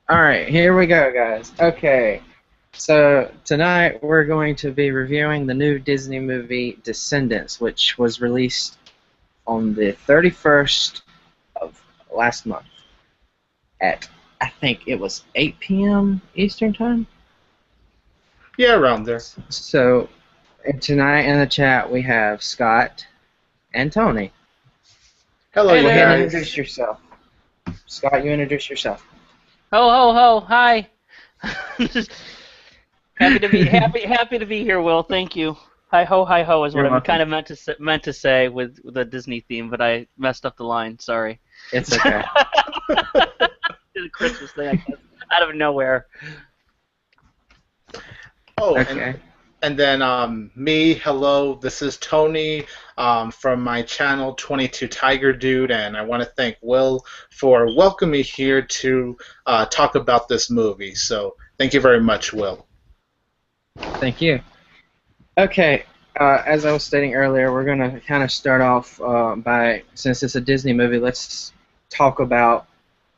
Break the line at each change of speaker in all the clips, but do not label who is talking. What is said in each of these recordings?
Alright, here we go, guys. Okay, so tonight we're going to be reviewing the new Disney movie Descendants, which was released on the 31st of last month at, I think it was 8 p.m. Eastern Time.
Yeah, around there.
So, and tonight in the chat we have Scott and Tony.
Hello,
Hey
you
Go ahead and
guys.
introduce yourself. Scott, you introduce yourself.
Ho ho ho! Hi. happy to be here, Will. Thank you. Hi ho is what
You're
I
welcome.
kind of meant to say with the Disney theme, but I messed up the line. Sorry.
It's okay.
Did a Christmas thing, I guess, out of nowhere.
Oh,
Okay.
and then me. Hello, this is Tony from my channel 22 Tiger Dude, and I want to thank Will for welcoming me here to talk about this movie. So thank you very much, Will.
Thank you. Okay, as I was stating earlier, we're going to kind of start off by, since it's a Disney movie, let's talk about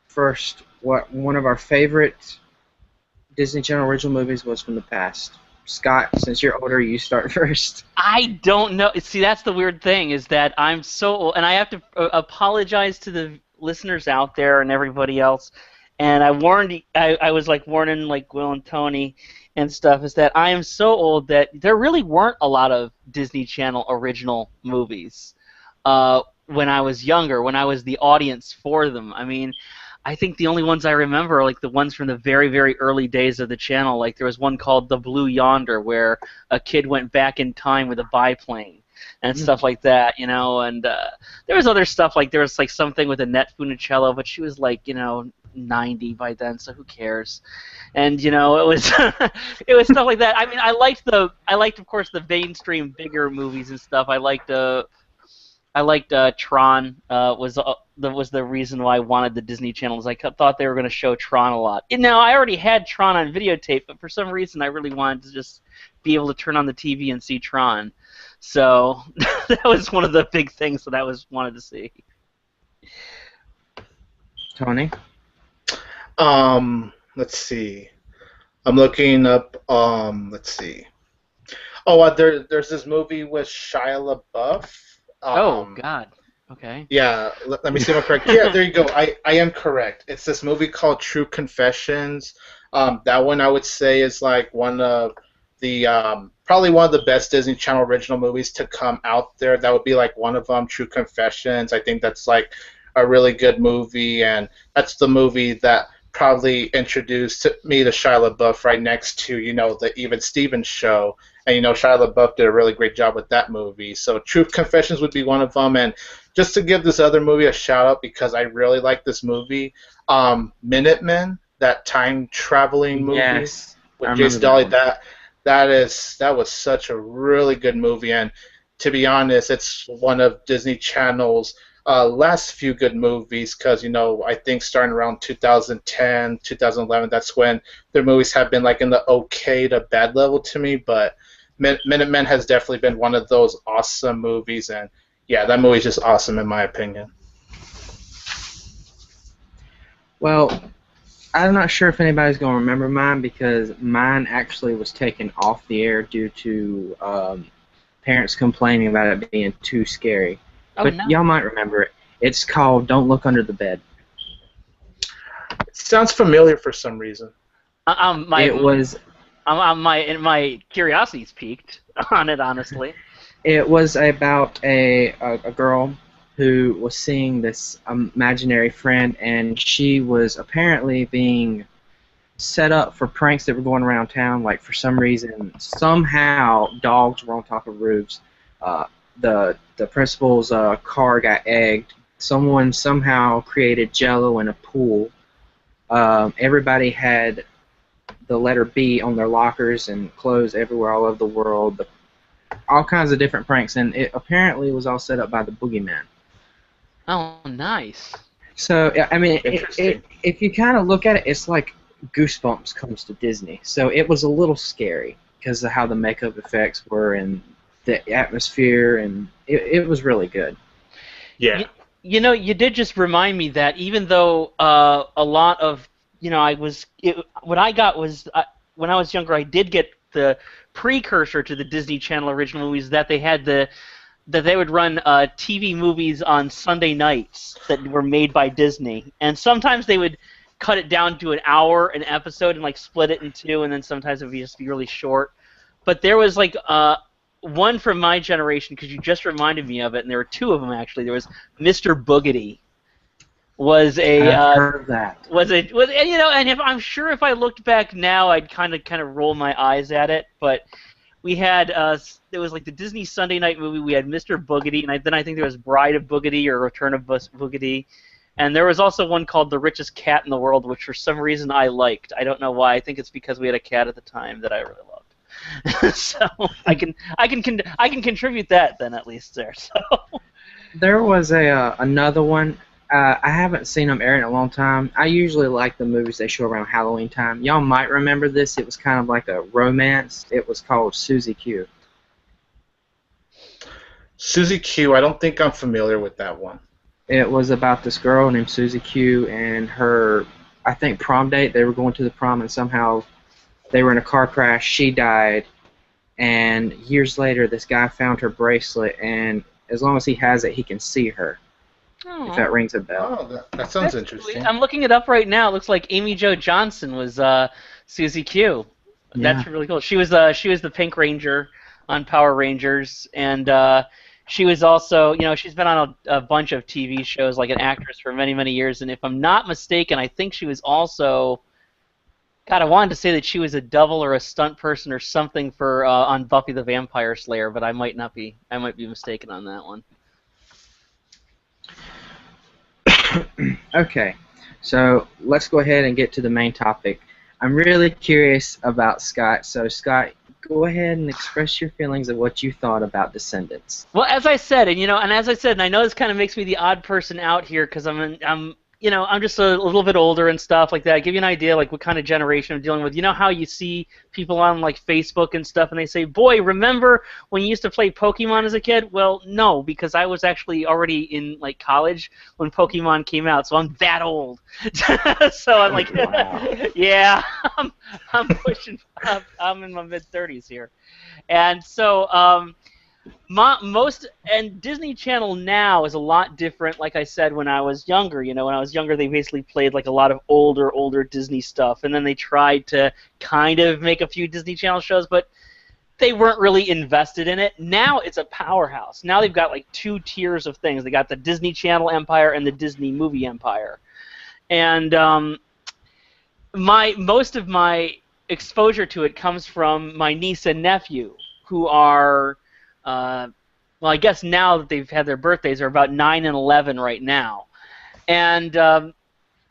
first what one of our favorite Disney Channel original movies was from the past. Scott, since you're older, you start first.
I don't know. See, that's the weird thing is that I'm so old, and I have to apologize to the listeners out there and everybody else. And I was like warning like Will and Tony and stuff, is that I am so old that there really weren't a lot of Disney Channel original movies when I was younger, when I was the audience for them. I mean, I think the only ones I remember are like the ones from the very, very early days of the channel. Like there was one called The Blue Yonder where a kid went back in time with a biplane and stuff like that, you know. And there was other stuff, like there was like something with Annette Funicello, but she was like, you know, 90 by then, so who cares? And you know, it was it was stuff like that. I mean, I liked of course the mainstream bigger movies and stuff. I liked Tron. Was the reason why I wanted the Disney channels. I thought they were going to show Tron a lot. And now I already had Tron on videotape, but for some reason I really wanted to just be able to turn on the TV and see Tron. So that was one of the big things that I wanted to see.
Tony?
Let's see. I'm looking up. Let's see. Oh, there's this movie with Shia LaBeouf.
Oh God. Okay.
Yeah, let me see if I'm correct. Yeah, there you go. I am correct. It's this movie called True Confessions. That one I would say is like one of the probably one of the best Disney Channel original movies to come out there. That would be like one of them, True Confessions. I think that's like a really good movie, and that's the movie that probably introduced me to Shia LaBeouf right next to, you know, the Even Stevens show. And, you know, Shia LaBeouf did a really great job with that movie. So Truth Confessions would be one of them. And just to give this other movie a shout-out because I really like this movie, Minutemen, that time-traveling movie
Yes.
with Jason Dolly, that was such a really good movie. And to be honest, it's one of Disney Channel's last few good movies because, you know, I think starting around 2010, 2011, that's when their movies have been like in the okay to bad level to me, but Minutemen has definitely been one of those awesome movies, and yeah, that movie's just awesome in my opinion.
Well, I'm not sure if anybody's going to remember mine because mine actually was taken off the air due to parents complaining about it being too scary.
Oh,
But
no.
y'all might remember it. It's called Don't Look Under the Bed.
It sounds familiar for some reason.
My curiosity's piqued on it, honestly.
It was about a girl who was seeing this imaginary friend, and she was apparently being set up for pranks that were going around town. Like for some reason, somehow dogs were on top of roofs. The principal's car got egged. Someone somehow created Jello in a pool. Everybody had the letter B on their lockers and clothes everywhere all over the world. All kinds of different pranks, and it apparently was all set up by the boogeyman.
Oh, nice.
So, I mean,
Interesting.
if you kind of look at it, it's like Goosebumps comes to Disney. So it was a little scary because of how the makeup effects were and the atmosphere, and it was really good.
Yeah.
You know, you did just remind me that even though a lot of what I got was when I was younger, I did get the precursor to the Disney Channel original movies that they would run TV movies on Sunday nights that were made by Disney, and sometimes they would cut it down to an hour an episode and like split it in two, and then sometimes it would just be really short. But there was like one from my generation, because you just reminded me of it, and there were two of them actually. There was Mr. Boogedy. Was a
I've heard of that.
And I'm sure if I looked back now, I'd kind of roll my eyes at it. But we had there was like the Disney Sunday night movie. We had Mr. Boogedy, and then I think there was Bride of Boogedy or Return of Boogedy, and there was also one called The Richest Cat in the World, which for some reason I liked. I don't know why. I think it's because we had a cat at the time that I really loved. So I can contribute that then at least there. So
there was another one. I haven't seen them air in a long time. I usually like the movies they show around Halloween time. Y'all might remember this. It was kind of like a romance. It was called Susie Q.
Susie Q. I don't think I'm familiar with that one.
It was about this girl named Susie Q and her, I think, prom date. They were going to the prom and somehow they were in a car crash. She died. And years later, this guy found her bracelet, and as long as he has it, he can see her. If that rings a bell.
Oh, that sounds interesting.
I'm looking it up right now. It looks like Amy Jo Johnson was Susie Q.
Yeah.
That's really cool. She was the Pink Ranger on Power Rangers, and she was also, she's been on a bunch of TV shows like an actress for many, many years. And if I'm not mistaken, I think she was also, God, I wanted to say that she was a double or a stunt person or something for on Buffy the Vampire Slayer, but I might be mistaken on that one.
Okay, so let's go ahead and get to the main topic. I'm really curious about Scott, so Scott, go ahead and express your feelings of what you thought about Descendants.
Well, as I said, and I know this kind of makes me the odd person out here because I'm just a little bit older and stuff like that. I give you an idea like what kind of generation I'm dealing with. You know how you see people on like Facebook and stuff and they say, "Boy, remember when you used to play Pokemon as a kid?" Well, no, because I was actually already in like college when Pokemon came out, so I'm that old. So I'm like, wow. Yeah, I'm pushing. I'm in my mid-30s here, and so and Disney Channel now is a lot different. Like I said, when I was younger, when I was younger, they basically played like a lot of older Disney stuff, and then they tried to kind of make a few Disney Channel shows, but they weren't really invested in it. Now it's a powerhouse. Now they've got like two tiers of things. They got the Disney Channel empire and the Disney movie empire, and most of my exposure to it comes from my niece and nephew, who are well, I guess now that they've had their birthdays, are about 9 and 11 right now. And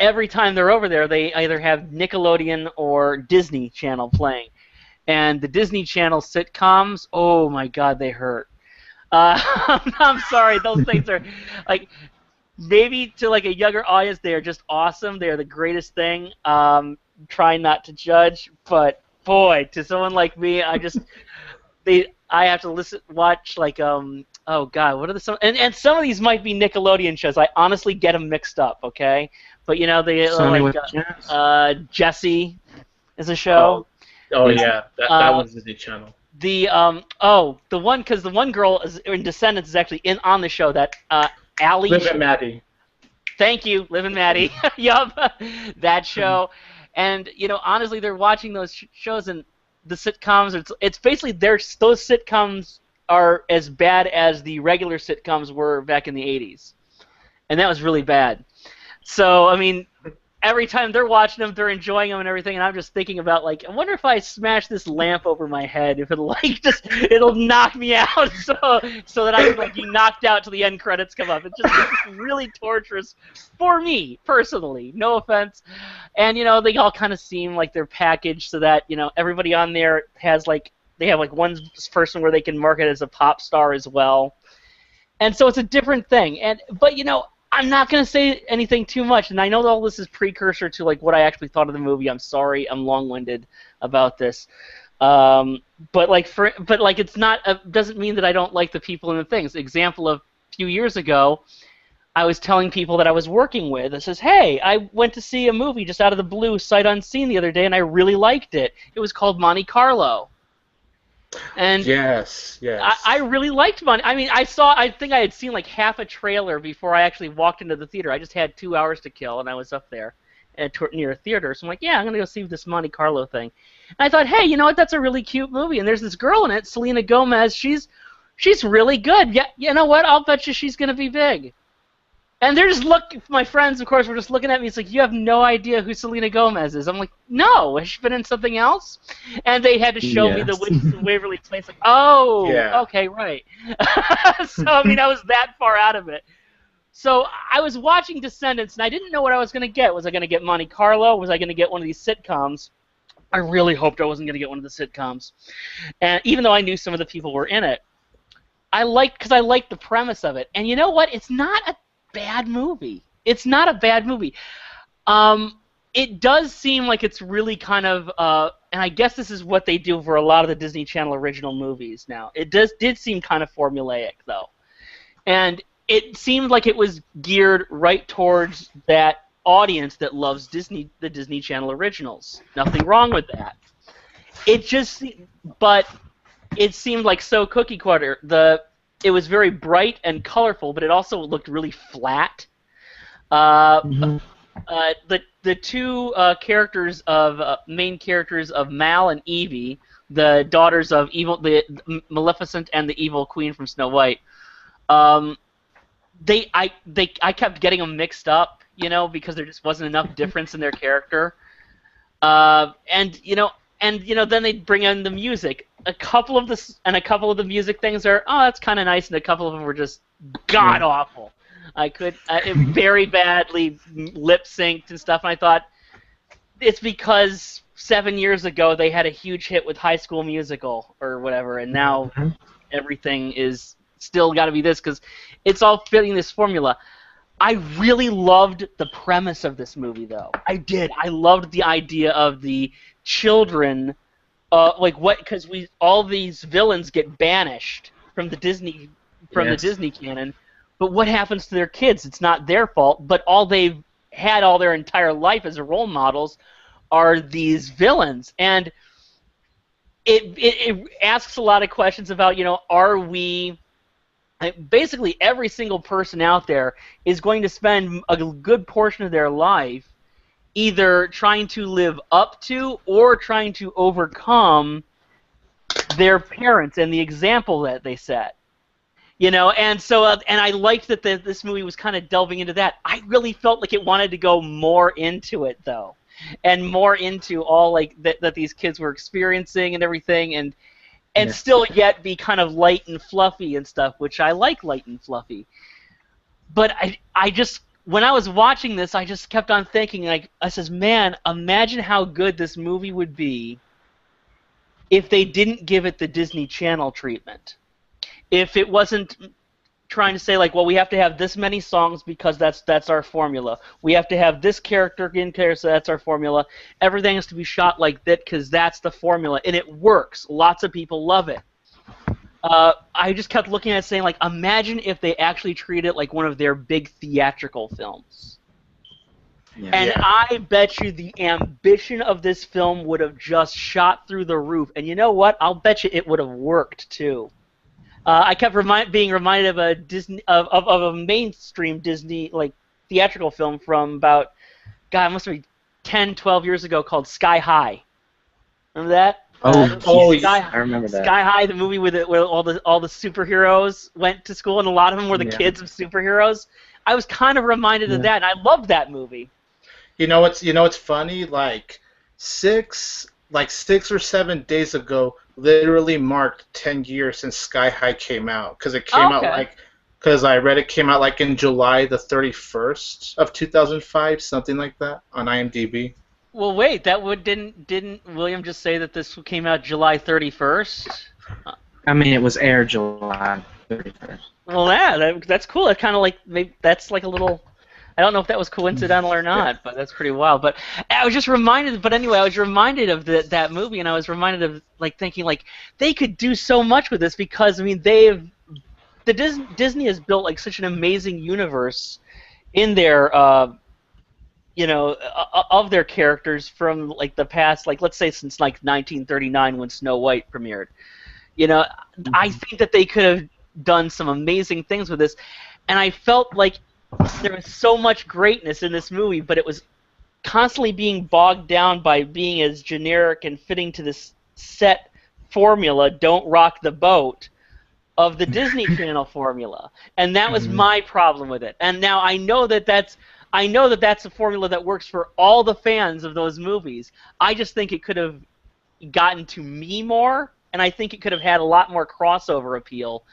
every time they're over there, they either have Nickelodeon or Disney Channel playing. And the Disney Channel sitcoms, oh my God, they hurt. I'm sorry, those things are, like, maybe to like a younger audience, they are just awesome. They are the greatest thing. Try not to judge, but boy, to someone like me, I have to watch like oh God, what are some? And some of these might be Nickelodeon shows. I honestly get them mixed up, okay? But they like Jessie is a show.
Oh yeah, that was Disney Channel.
The one girl is in Descendants is actually on the show, that Allie.
Liv and Maddie.
Thank you, Liv and Maddie. Yup, that show. And honestly, they're watching those shows and the sitcoms. It's basically those sitcoms are as bad as the regular sitcoms were back in the 80s, and that was really bad. So I mean, every time they're watching them, they're enjoying them and everything, and I'm just thinking about like, I wonder if I smash this lamp over my head, if it'll knock me out, so that I can like be knocked out till the end credits come up. It's just really torturous for me personally. No offense, and they all kind of seem like they're packaged so that everybody on there has like, they have like one person where they can market as a pop star as well, and so it's a different thing. But I'm not going to say anything too much, and I know that all this is precursor to like what I actually thought of the movie. I'm sorry, I'm long-winded about this, but it's not doesn't mean that I don't like the people and the things. Example of a few years ago, I was telling people that I was working with. It says, hey, I went to see a movie just out of the blue, sight unseen, the other day, and I really liked it. It was called Monte Carlo. And
Yes,
I
yes.
really liked Monte. I mean, I think I had seen like half a trailer before I actually walked into the theater. I just had 2 hours to kill, and I was up there near a theater. So I'm like, yeah, I'm going to go see this Monte Carlo thing. And I thought, hey, you know what? That's a really cute movie. And there's this girl in it, Selena Gomez. She's really good. Yeah, you know what? I'll bet you she's going to be big. And they're just my friends, of course, were just looking at me. It's like, you have no idea who Selena Gomez is. I'm like, no, has she been in something else? And they had to show me the
Yes.
Witches of Waverly Place. Like, oh,
Yeah.
okay, right. So, I mean, I was that far out of it. So I was watching Descendants, and I didn't know what I was going to get. Was I going to get Monte Carlo? Was I going to get one of these sitcoms? I really hoped I wasn't going to get one of the sitcoms. And even though I knew some of the people were in it, I liked the premise of it. And you know what? It's not a bad movie. It's not a bad movie. It does seem like it's really kind of, and I guess this is what they do for a lot of the Disney Channel original movies now. It did seem kind of formulaic, though. And it seemed like it was geared right towards that audience that loves the Disney Channel originals. Nothing wrong with that. But it seemed like so cookie cutter. It was very bright and colorful, but it also looked really flat.
Mhm.
The two main characters of Mal and Evie, the daughters of the Maleficent and the evil queen from Snow White. I kept getting them mixed up, because there just wasn't enough difference in their character. And then they'd bring in the music. A couple of the music things are, oh, that's kind of nice, and a couple of them were just god awful. It very badly lip synced and stuff, and I thought it's because 7 years ago they had a huge hit with High School Musical or whatever, and now everything is still got to be this because it's all fitting this formula. I really loved the premise of this movie, though. I did. I loved the idea of the children, because all these villains get banished from the Disney canon. But what happens to their kids? It's not their fault. But all they've had all their entire life as role models are these villains, and it asks a lot of questions about, are we? Basically, every single person out there is going to spend a good portion of their life either trying to live up to or trying to overcome their parents and the example that they set. And so, and I liked that this movie was kind of delving into that. I really felt like it wanted to go more into it, though, and more into all that these kids were experiencing and everything, and still yet be kind of light and fluffy and stuff, which I like light and fluffy. But I just, when I was watching this, I just kept on thinking, I says, man, imagine how good this movie would be if they didn't give it the Disney Channel treatment. If it wasn't trying to say, well, we have to have this many songs because that's our formula. We have to have this character in there, so that's our formula. Everything has to be shot like that because that's the formula, and it works. Lots of people love it. I just kept looking at it saying, imagine if they actually treat it like one of their big theatrical films.
Yeah.
And I bet you the ambition of this film would have just shot through the roof. And you know what? I'll bet you it would have worked, too. I kept being reminded of a mainstream Disney theatrical film from about, it must be 10, 12 years ago called Sky High. Remember that?
I remember that.
Sky High, the movie where all the superheroes went to school, and a lot of them were the kids of superheroes. I was kind of reminded of that, and I loved that movie.
It's funny. Six or 7 days ago, literally marked 10 years since Sky High came out, because it came out because I read it came out in July the 31st of 2005, something like that, on IMDb.
Well, wait, didn't William just say that this came out July 31st?
I mean, it was aired July 31st.
Well, yeah, that's cool. That's kind of maybe that's a little. I don't know if that was coincidental or not, but that's pretty wild. But I was just reminded. But anyway, I was reminded of that movie, and I was reminded of thinking they could do so much with this because I mean Disney has built such an amazing universe in there, of their characters from like the past, like let's say since like 1939 when Snow White premiered. I think that they could have done some amazing things with this, and I felt like there was so much greatness in this movie, but it was constantly being bogged down by being as generic and fitting to this set formula, don't rock the boat, of the Disney Channel formula. And that was my problem with it. And now I know that that's a formula that works for all the fans of those movies. I just think it could have gotten to me more, and I think it could have had a lot more crossover appeal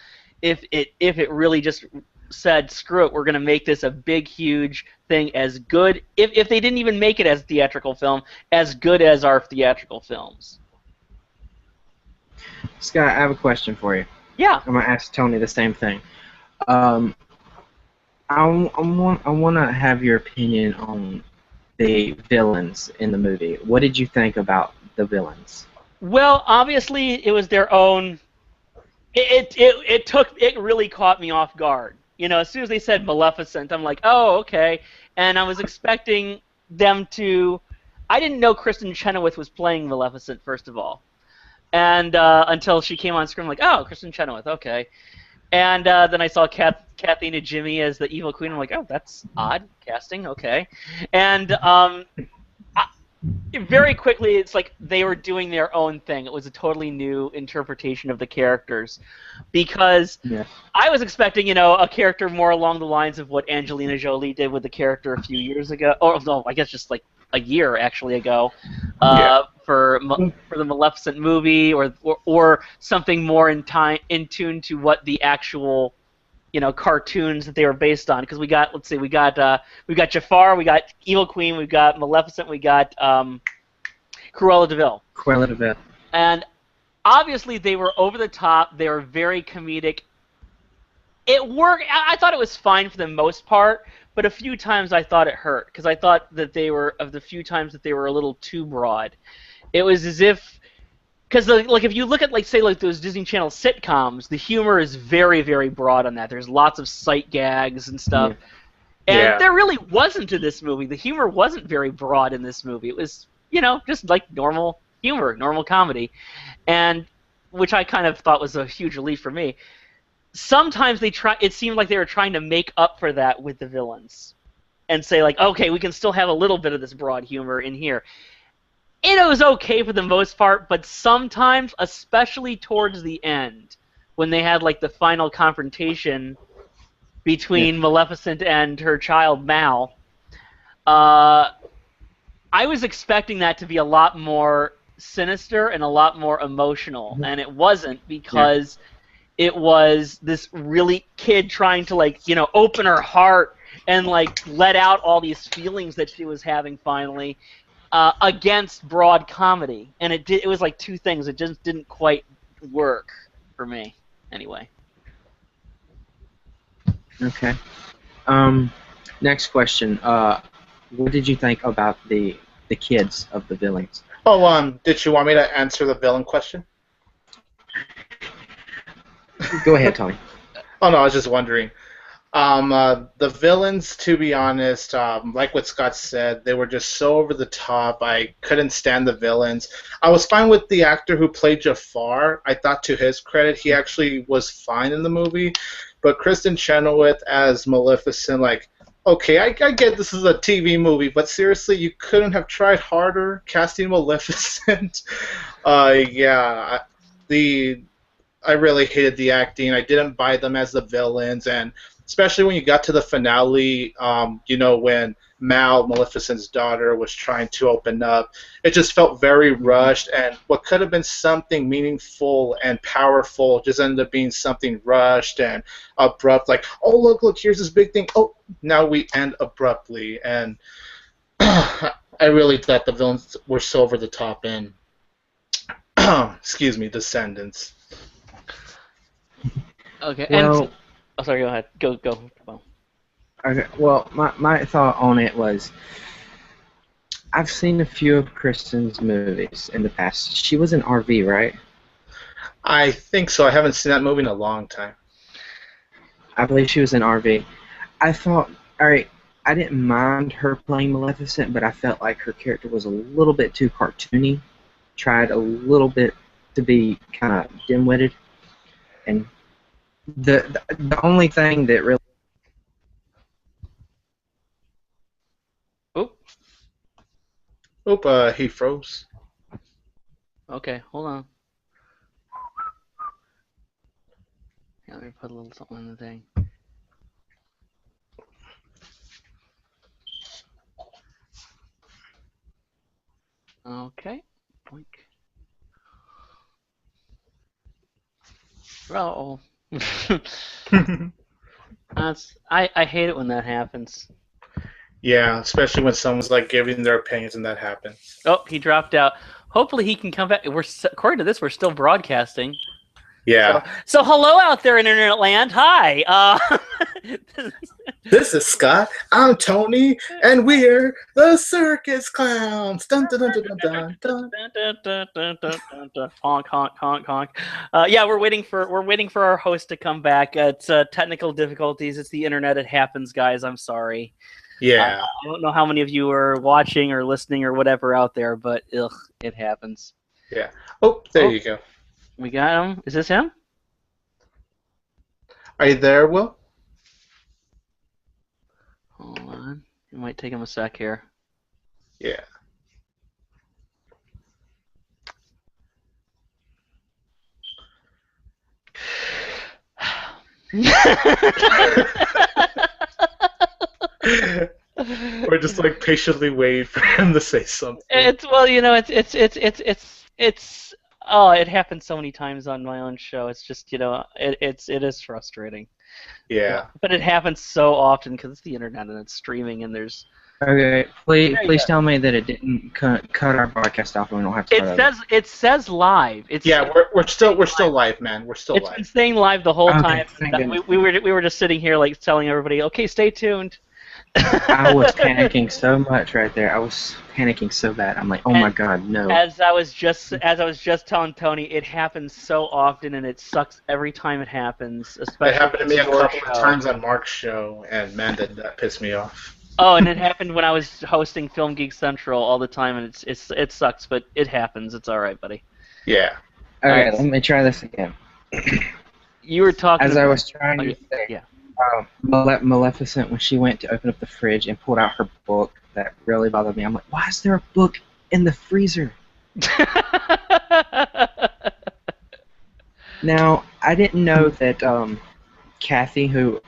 if it really just said, screw it, we're going to make this a big, huge thing, as good, if they didn't even make it as a theatrical film, as good as our theatrical films.
Scott, I have a question for you.
Yeah.
I'm going to ask Tony the same thing. I want to have your opinion on the villains in the movie. What did you think about the villains?
Well, obviously, it was their own. It really caught me off guard. As soon as they said Maleficent, I'm like, oh, okay. And I was expecting them to. I didn't know Kristen Chenoweth was playing Maleficent, first of all, and until she came on screen, I'm like, oh, Kristen Chenoweth, okay. And then I saw Kathy Najimy as the evil queen. I'm like, oh, that's odd casting, okay. And very quickly, it's like they were doing their own thing. It was a totally new interpretation of the characters, because I was expecting, a character more along the lines of what Angelina Jolie did with the character a few years ago, or no, I guess just like a year actually ago, for the Maleficent movie, or something more in tune to what the actual cartoons that they were based on, because we got Jafar, we got Evil Queen, we got Maleficent, we got Cruella De Vil.
Cruella De Vil.
And obviously they were over the top. They were very comedic. It worked. I thought it was fine for the most part, but a few times I thought it hurt, because I thought that of the few times that they were a little too broad. It was as if. Because, like, if you look at, say, those Disney Channel sitcoms, the humor is very, very broad on that. There's lots of sight gags and stuff. And there really wasn't in this movie. The humor wasn't very broad in this movie. It was, just like normal humor, normal comedy, and which I kind of thought was a huge relief for me. Sometimes it seemed like they were trying to make up for that with the villains and say, like, okay, we can still have a little bit of this broad humor in here. It was okay for the most part, but sometimes, especially towards the end, when they had the final confrontation between Maleficent and her child Mal, I was expecting that to be a lot more sinister and a lot more emotional, and it wasn't, because it was this really kid trying to open her heart and let out all these feelings that she was having finally. Against broad comedy, and it was like two things. It just didn't quite work for me, anyway.
Okay. Next question. What did you think about the kids of the villains?
Oh, did you want me to answer the villain question?
Go ahead, Tony.
Oh no, I was just wondering. The villains, to be honest, like what Scott said, they were just so over the top. I couldn't stand the villains. I was fine with the actor who played Jafar. I thought, to his credit, he actually was fine in the movie. But Kristen Chenoweth as Maleficent, okay, I get this is a TV movie, but seriously, you couldn't have tried harder casting Maleficent? I really hated the acting. I didn't buy them as the villains, and especially when you got to the finale, when Mal, Maleficent's daughter, was trying to open up. It just felt very rushed, and what could have been something meaningful and powerful just ended up being something rushed and abrupt, oh, look, here's this big thing. Oh, now we end abruptly. And I really thought the villains were so over the top in, excuse me, Descendants.
Okay,
well,
and... Oh, sorry, go ahead. Go. Well.
Okay, well, my thought on it was, I've seen a few of Kristen's movies in the past. She was in RV, right?
I think so. I haven't seen that movie in a long time.
I believe she was in RV. I thought, all right, I didn't mind her playing Maleficent, but I felt like her character was a little bit too cartoony. Tried a little bit to be kind of dim-witted, and the only thing that really
Oh,
Oop, he froze.
okay, hold on. Yeah, let me put a little something in the thing. Okay. Boink. Oh. I hate it when that happens.
Yeah, especially when someone's like giving their opinions and that happens.
Oh, he dropped out. Hopefully he can come back. According to this, we're still broadcasting.
Yeah.
So hello out there in internet land. Hi.
This is Scott. I'm Tony, and we're the circus clowns. Dun dun dun dun dun dun.
Honk honk honk honk. Yeah, we're waiting for our host to come back. It's technical difficulties. It's the internet. It happens, guys. I'm sorry.
Yeah.
I don't know how many of you are watching or listening or whatever out there, but it happens.
Yeah. Oh, there you go.
We got him. Is this him?
Are you there, Will?
Hold on. It might take him a sec here.
Yeah. We're just like patiently waiting for him to say something.
It happens so many times on my own show. It's just, it is frustrating.
Yeah.
But it happens so often because it's the internet and it's streaming and there's.
Okay, please tell me that it didn't cut our broadcast off and we don't have to.
It says live.
We're still live, man. We're still live.
It's been staying live the whole time.
Okay,
we were just sitting here like telling everybody, okay, stay tuned.
I was panicking so much right there. I was panicking so bad. I'm like, oh my god, no.
As I was just telling Tony, it happens so often and it sucks every time it happens. Especially
it happened to me a couple of times on Mark's show, and man, did that piss me off.
Oh, and it happened when I was hosting Film Geek Central all the time, and it sucks, but it happens. It's all right, buddy.
Yeah.
Okay, let me try this again.
You were talking.
As I was trying to say.
Yeah.
Maleficent, when she went to open up the fridge and pulled out her book, that really bothered me. I'm like, why is there a book in the freezer? Now, I didn't know that Kathy, who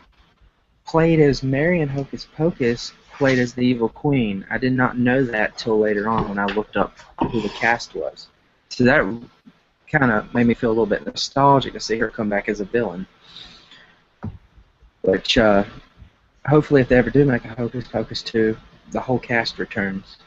played as Mary in Hocus Pocus, played as the evil queen. I did not know that till later on when I looked up who the cast was. So that kind of made me feel a little bit nostalgic to see her come back as a villain. Which, hopefully, if they ever do make a Hocus Pocus 2, the whole cast returns.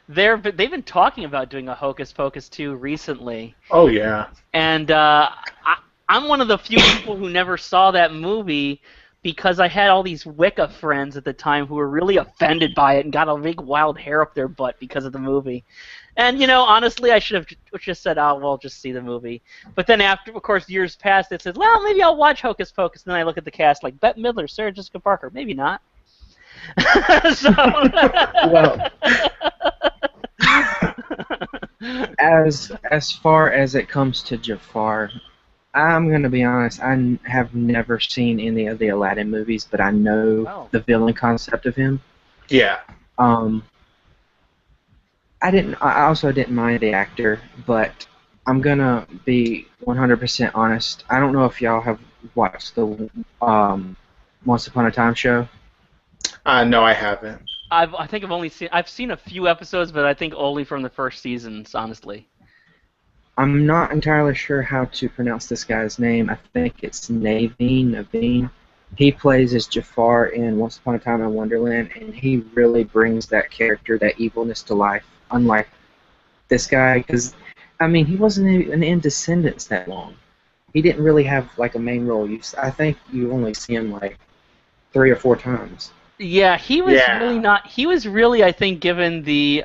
They've been talking about doing a Hocus Pocus 2 recently.
Oh, yeah.
And I'm one of the few people who never saw that movie because I had all these Wicca friends at the time who were really offended by it and got a big wild hair up their butt because of the movie. And, honestly, I should have just said, oh, well, just see the movie. But then after, of course, years passed, it said, well, maybe I'll watch Hocus Pocus. And then I look at the cast like Bette Midler, Sarah Jessica Parker. Maybe not. So...
Well, as far as it comes to Jafar, I'm going to be honest, I have never seen any of the Aladdin movies, but I know the villain concept of him.
Yeah.
I also didn't mind the actor, but I'm gonna be 100% honest. I don't know if y'all have watched the Once Upon a Time show.
No, I haven't.
I've seen a few episodes, but I think only from the first seasons, honestly.
I'm not entirely sure how to pronounce this guy's name. I think it's Naveen. He plays as Jafar in Once Upon a Time in Wonderland, and he really brings that character, that evilness to life. Unlike this guy, because he wasn't even in Descendants that long. He didn't really have like a main role. I think you only see him like 3 or 4 times.
Yeah, he was really not. He was really, I think, given the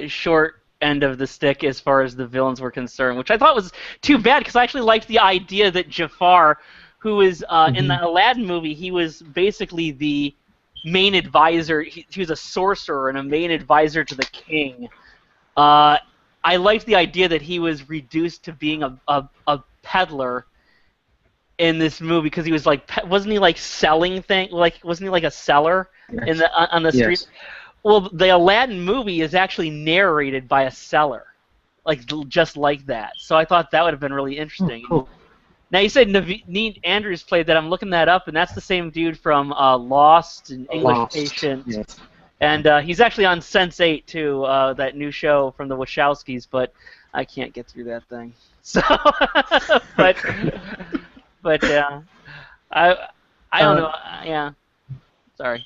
short end of the stick as far as the villains were concerned, which I thought was too bad because I actually liked the idea that Jafar, who is in the Aladdin movie, he was basically the main advisor. He was a sorcerer and a main advisor to the king. I liked the idea that he was reduced to being a peddler in this movie because he was like, wasn't he like selling things? Like, wasn't he like a seller in the on the street?
Yes.
Well, the Aladdin movie is actually narrated by a seller, like just like that. So I thought that would have been really interesting.
Oh, cool.
Now you said Naveen Andrews played that. I'm looking that up, and that's the same dude from Lost and English
Lost.
Patient.
Yes.
And he's actually on Sense8 too, that new show from the Wachowskis, but I can't get through that thing. So, but I don't know. Yeah, sorry.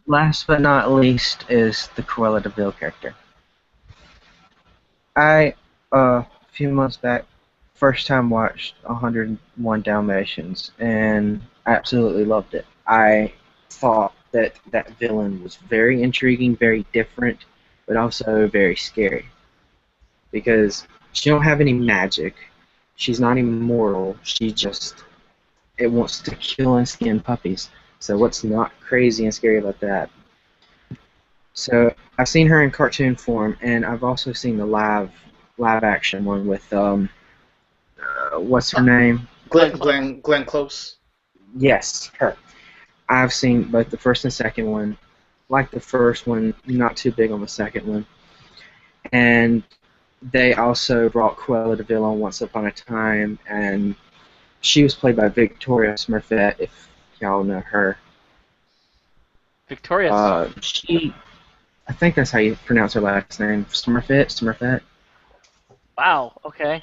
Last but not least is the Cruella De Vil character. I a few months back, first time watched 101 Dalmatians, and I absolutely loved it. I thought that villain was very intriguing, very different, but also very scary. Because she don't have any magic. She's not immortal. It wants to kill and skin puppies. So what's not crazy and scary about that? So I've seen her in cartoon form, and I've also seen the live action one with what's her name?
Glenn Close.
Yes, her. I've seen both the first and second one. Like the first one, not too big on the second one. And they also brought Cruella De Vil on Once Upon a Time, and she was played by Victoria Smurfette, if y'all know her.
Victoria.
I think that's how you pronounce her last name. Smurfette.
Wow. Okay.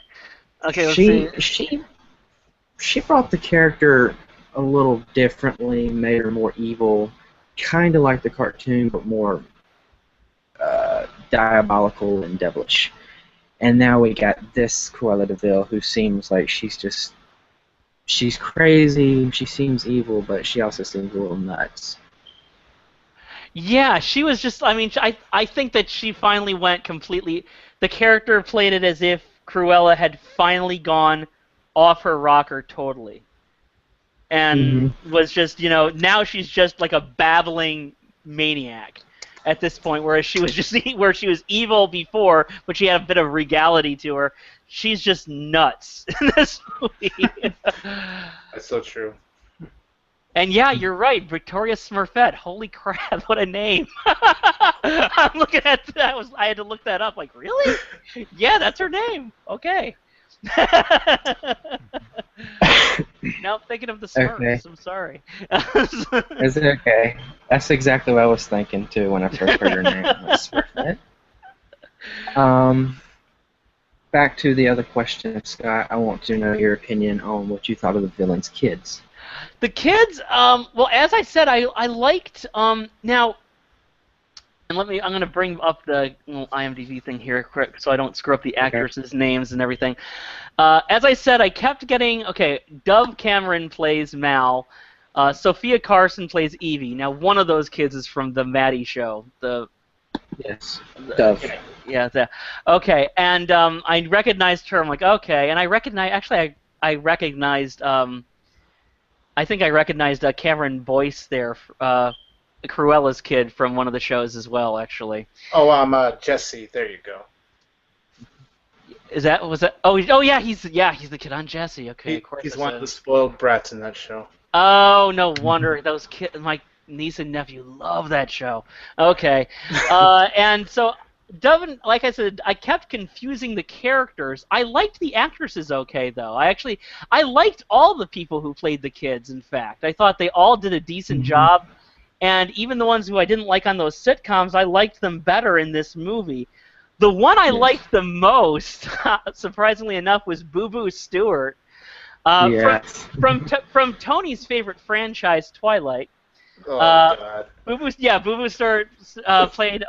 Okay. Let's see.
She brought the character a little differently, made her more evil, kind of like the cartoon, but more diabolical and devilish. And now we got this Cruella De Vil, who seems like she's crazy, she seems evil, but she also seems a little nuts.
Yeah, she was just. I mean, I think that she finally went completely. The character played it as if Cruella had finally gone off her rocker totally, and was just, now she's just like a babbling maniac at this point, whereas she was just where she was evil before, but she had a bit of regality to her. She's just nuts in this movie.
That's so true.
And yeah, you're right, Victoria Smurfette. Holy crap, what a name! I'm looking at that. I had to look that up. Like, really? Yeah, that's her name. Okay. Now I'm thinking of the Smurfs.
Okay.
I'm sorry.
Is it okay? That's exactly what I was thinking too when I first heard her name. Smurfette. Back to the other question, Scott. I want to know your opinion on what you thought of the villain's kids.
The kids, well, as I said, I liked, now, and I'm going to bring up the little IMDb thing here quick so I don't screw up the actresses' names and everything. As I said, I kept getting, Dove Cameron plays Mal, Sophia Carson plays Evie. Now, one of those kids is from the Maddie show,
Yes, Dove.
Yeah, okay, and I recognized her. I'm like, okay, and I recognized, I think I recognized Cameron Boyce there, Cruella's kid from one of the shows as well, actually.
Oh, Jesse. There you go.
Was that? Oh, yeah, he's the kid on Jesse. Okay, of course.
He's one of the spoiled brats in that show.
Oh, no wonder those kids. My niece and nephew love that show. Okay, and so. Dove, like I said, I kept confusing the characters. I liked the actresses okay, though. I liked all the people who played the kids, in fact. I thought they all did a decent job, and even the ones who I didn't like on those sitcoms, I liked them better in this movie. The one I liked the most, surprisingly enough, was Boo Boo Stewart. From Tony's favorite franchise, Twilight.
Oh, God.
Boo Boo Stewart played,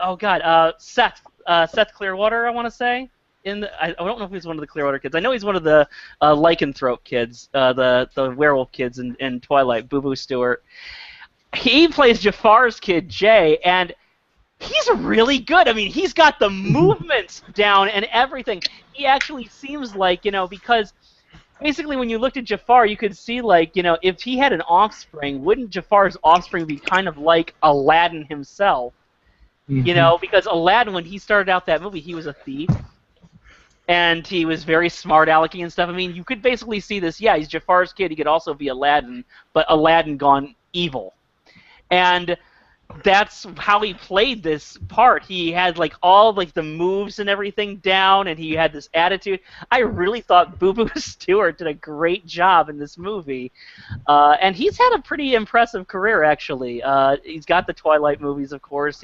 Seth Clearwater, I want to say. I don't know if he's one of the Clearwater kids. I know he's one of the lycanthrope kids, the werewolf kids in Twilight, Boo Boo Stewart. He plays Jafar's kid, Jay, and he's really good. I mean, he's got the movements down and everything. He actually seems like, because basically when you looked at Jafar, you could see, like, you know, if he had an offspring, wouldn't Jafar's offspring be kind of like Aladdin himself? You
Mm-hmm.
know, because Aladdin, when he started out that movie, he was a thief, and he was very smart alecky and stuff. I mean, you could basically see this. Yeah, he's Jafar's kid. He could also be Aladdin, but Aladdin gone evil. And that's how he played this part. He had like all like the moves and everything down, and he had this attitude. I really thought Boo Boo Stewart did a great job in this movie, and he's had a pretty impressive career actually. He's got the Twilight movies, of course.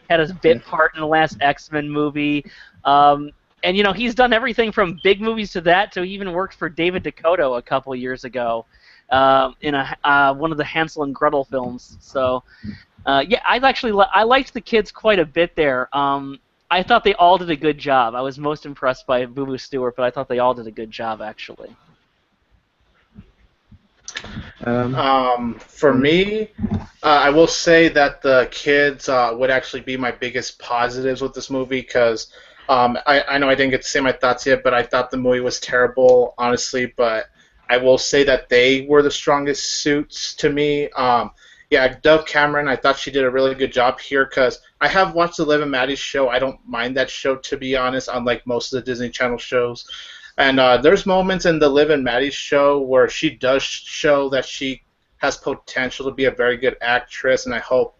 Had a bit part in the last X-Men movie. And you know, he's done everything from big movies to that, to he even worked for David Dakota a couple years ago in one of the Hansel and Gretel films. So yeah, I liked the kids quite a bit there. I thought they all did a good job. I was most impressed by Boo Boo Stewart, but I thought they all did a good job actually.
For me, I will say that the kids would actually be my biggest positives with this movie because I know I didn't get to say my thoughts yet, but I thought the movie was terrible, honestly. But I will say that they were the strongest suits to me. Yeah, Dove Cameron, I thought she did a really good job here because I have watched the Liv and Maddie's show. I don't mind that show, to be honest, unlike most of the Disney Channel shows. And there's moments in the Liv and Maddie's show where she does show that she has potential to be a very good actress, and I hope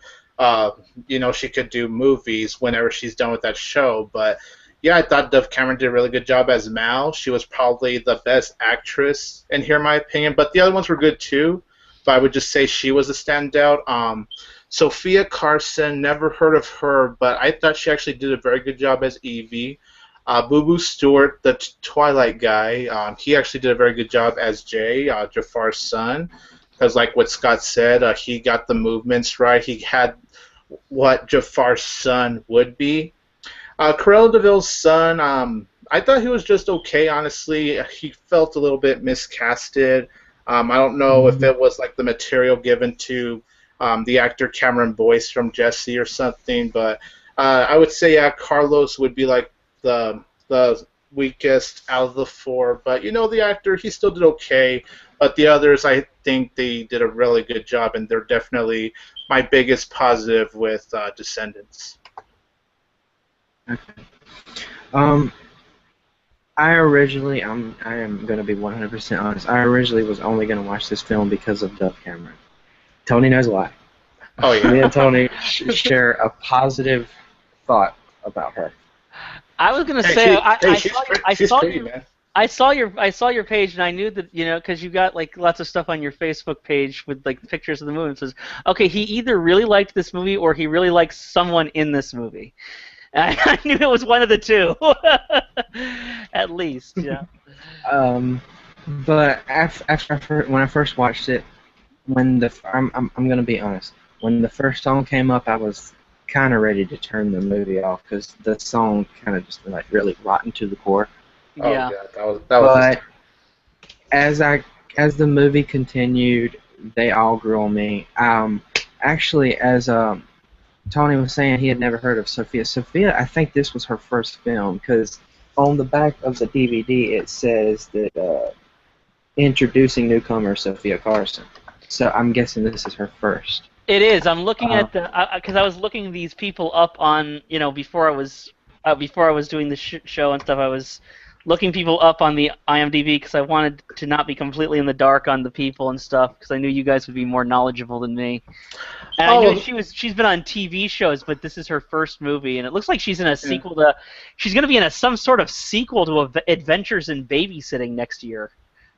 you know, she could do movies whenever she's done with that show. But yeah, I thought Dove Cameron did a really good job as Mal. She was probably the best actress in here, in my opinion. But the other ones were good too. But I would just say she was a standout. Sophia Carson, never heard of her, but I thought she actually did a very good job as Evie. Boo Boo Stewart, the Twilight guy, he actually did a very good job as Jay, Jafar's son. Because like what Scott said, he got the movements right. He had what Jafar's son would be. Cruella De Vil's son, I thought he was just okay, honestly. He felt a little bit miscasted. I don't know if it was like the material given to the actor Cameron Boyce from Jessie or something, but I would say, yeah, Carlos would be like the weakest out of the four. But, you know, the actor, he still did okay. But the others, I think they did a really good job, and they're definitely my biggest positive with Descendants.
Okay. I am going to be 100% honest. I originally was only going to watch this film because of Dove Cameron. Tony knows why.
Oh yeah.
Me and Tony share a positive thought about her.
I was gonna say I saw your page, and I knew that, you know, because you got like lots of stuff on your Facebook page with like pictures of the movie. It says, okay, he either really liked this movie or he really likes someone in this movie. And I knew it was one of the two, at least. Yeah.
But when I first watched it, I'm gonna be honest. When the first song came up, I was kind of ready to turn the movie off because the song kind of just like really rotten to the core.
Oh,
Yeah.
that was.
But as the movie continued, they all grew on me. Actually, as Tony was saying, he had never heard of Sophia. Sophia, I think this was her first film because on the back of the DVD it says that introducing newcomer Sophia Carson. So I'm guessing this is her first.
It is. I'm looking at the because I was looking these people up on, you know, before I was doing the show and stuff. I was looking people up on the IMDb because I wanted to not be completely in the dark on the people and stuff because I knew you guys would be more knowledgeable than me. And I knew she's been on TV shows, but this is her first movie, and it looks like she's in a sequel to. She's going to be in some sort of sequel to Adventures in Babysitting next year,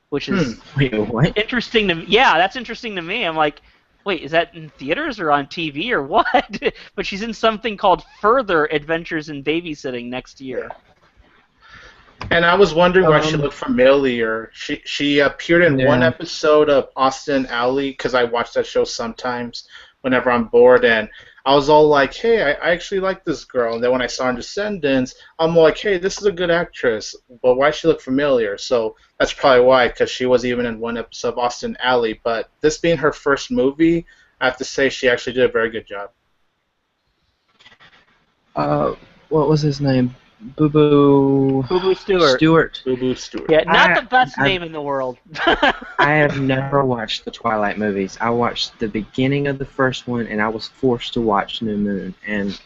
which is
Wait, what?
interesting to me. Yeah, that's interesting to me. I'm like, wait, is that in theaters or on TV or what? But she's in something called Further Adventures in Babysitting next year.
And I was wondering why she looked familiar. She appeared in one episode of Austin Alley because I watch that show sometimes whenever I'm bored, and I was all like, hey, I actually like this girl. And then when I saw her in Descendants, I'm like, hey, this is a good actress, but why does she look familiar? So that's probably why, because she was even in one episode of Austin Alley. But this being her first movie, I have to say she actually did a very good job.
What was his name? Boo Boo
Boo Boo Stewart.
Stewart.
Boo Boo Stewart.
Yeah, not the best name in the world.
I have never watched the Twilight movies. I watched the beginning of the first one, and I was forced to watch New Moon, and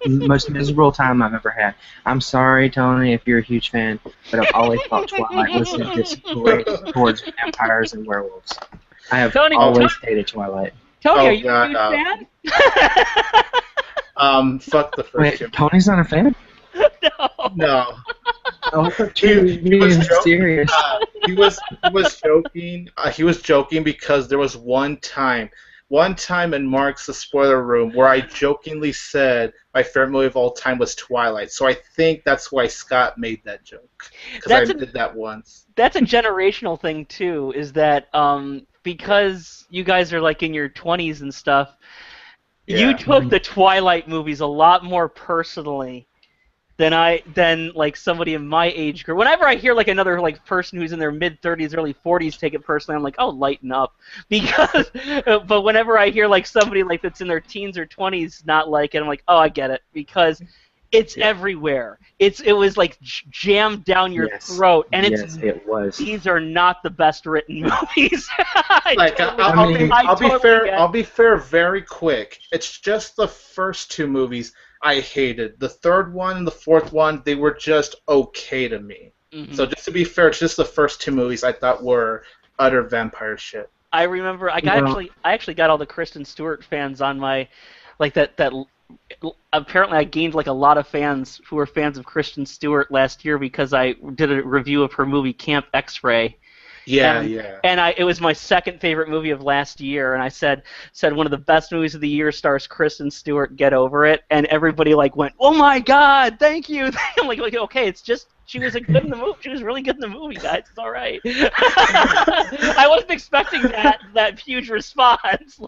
most miserable time I've ever had. I'm sorry, Tony, if you're a huge fan, but I've always thought Twilight was disgrace towards vampires and werewolves. I have always hated Twilight.
Tony, are you a huge
fan? Fuck the first two.
Wait, Tony's not a fan?
No.
Oh, he was serious.
He was joking. He was joking because there was one time in Mark's The Spoiler Room where I jokingly said my favorite movie of all time was Twilight. So I think that's why Scott made that joke, because I did that once.
That's a generational thing too. Is that because you guys are like in your 20s and stuff, you took the Twilight movies a lot more personally than like somebody in my age group. Whenever I hear like another like person who's in their mid-30s, early 40s take it personally, I'm like, oh, lighten up. Because, but whenever I hear like somebody like that's in their teens or 20s not like it, I'm like, oh, I get it, because it's everywhere. It was like jammed down your throat, and
it was.
These are not the best written movies.
I'll be fair very quick. It's just the first two movies I hated. The third one and the fourth one, they were just okay to me. Mm-hmm. So just to be fair, it's just the first two movies I thought were utter vampire shit.
I remember I actually got all the Kristen Stewart fans on my that apparently I gained like a lot of fans who were fans of Kristen Stewart last year because I did a review of her movie Camp X-Ray. And it was my second favorite movie of last year, and I said one of the best movies of the year stars Kristen Stewart. Get over it, and everybody like went, "Oh my God, thank you!" I'm like, okay, it's just she was good in the movie. She was really good in the movie, guys. It's all right. I wasn't expecting that huge response,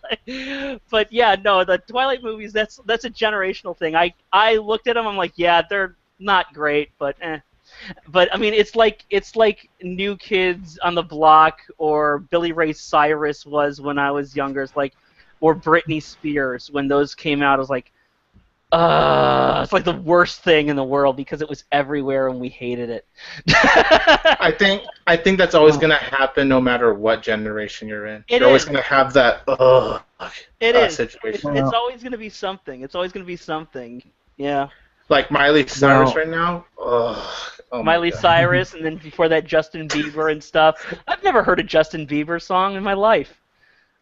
but yeah, no, the Twilight movies. That's a generational thing. I looked at them. I'm like, yeah, they're not great, but eh. But I mean, it's like New Kids on the Block or Billy Ray Cyrus was when I was younger. It's like, or Britney Spears when those came out. I was like, it's like the worst thing in the world because it was everywhere and we hated it.
I think that's always gonna happen no matter what generation you're in. You're always gonna have that situation.
It's always gonna be something. It's always gonna be something. Yeah.
Like Miley Cyrus right now.
Miley Cyrus, and then before that, Justin Bieber and stuff. I've never heard a Justin Bieber song in my life.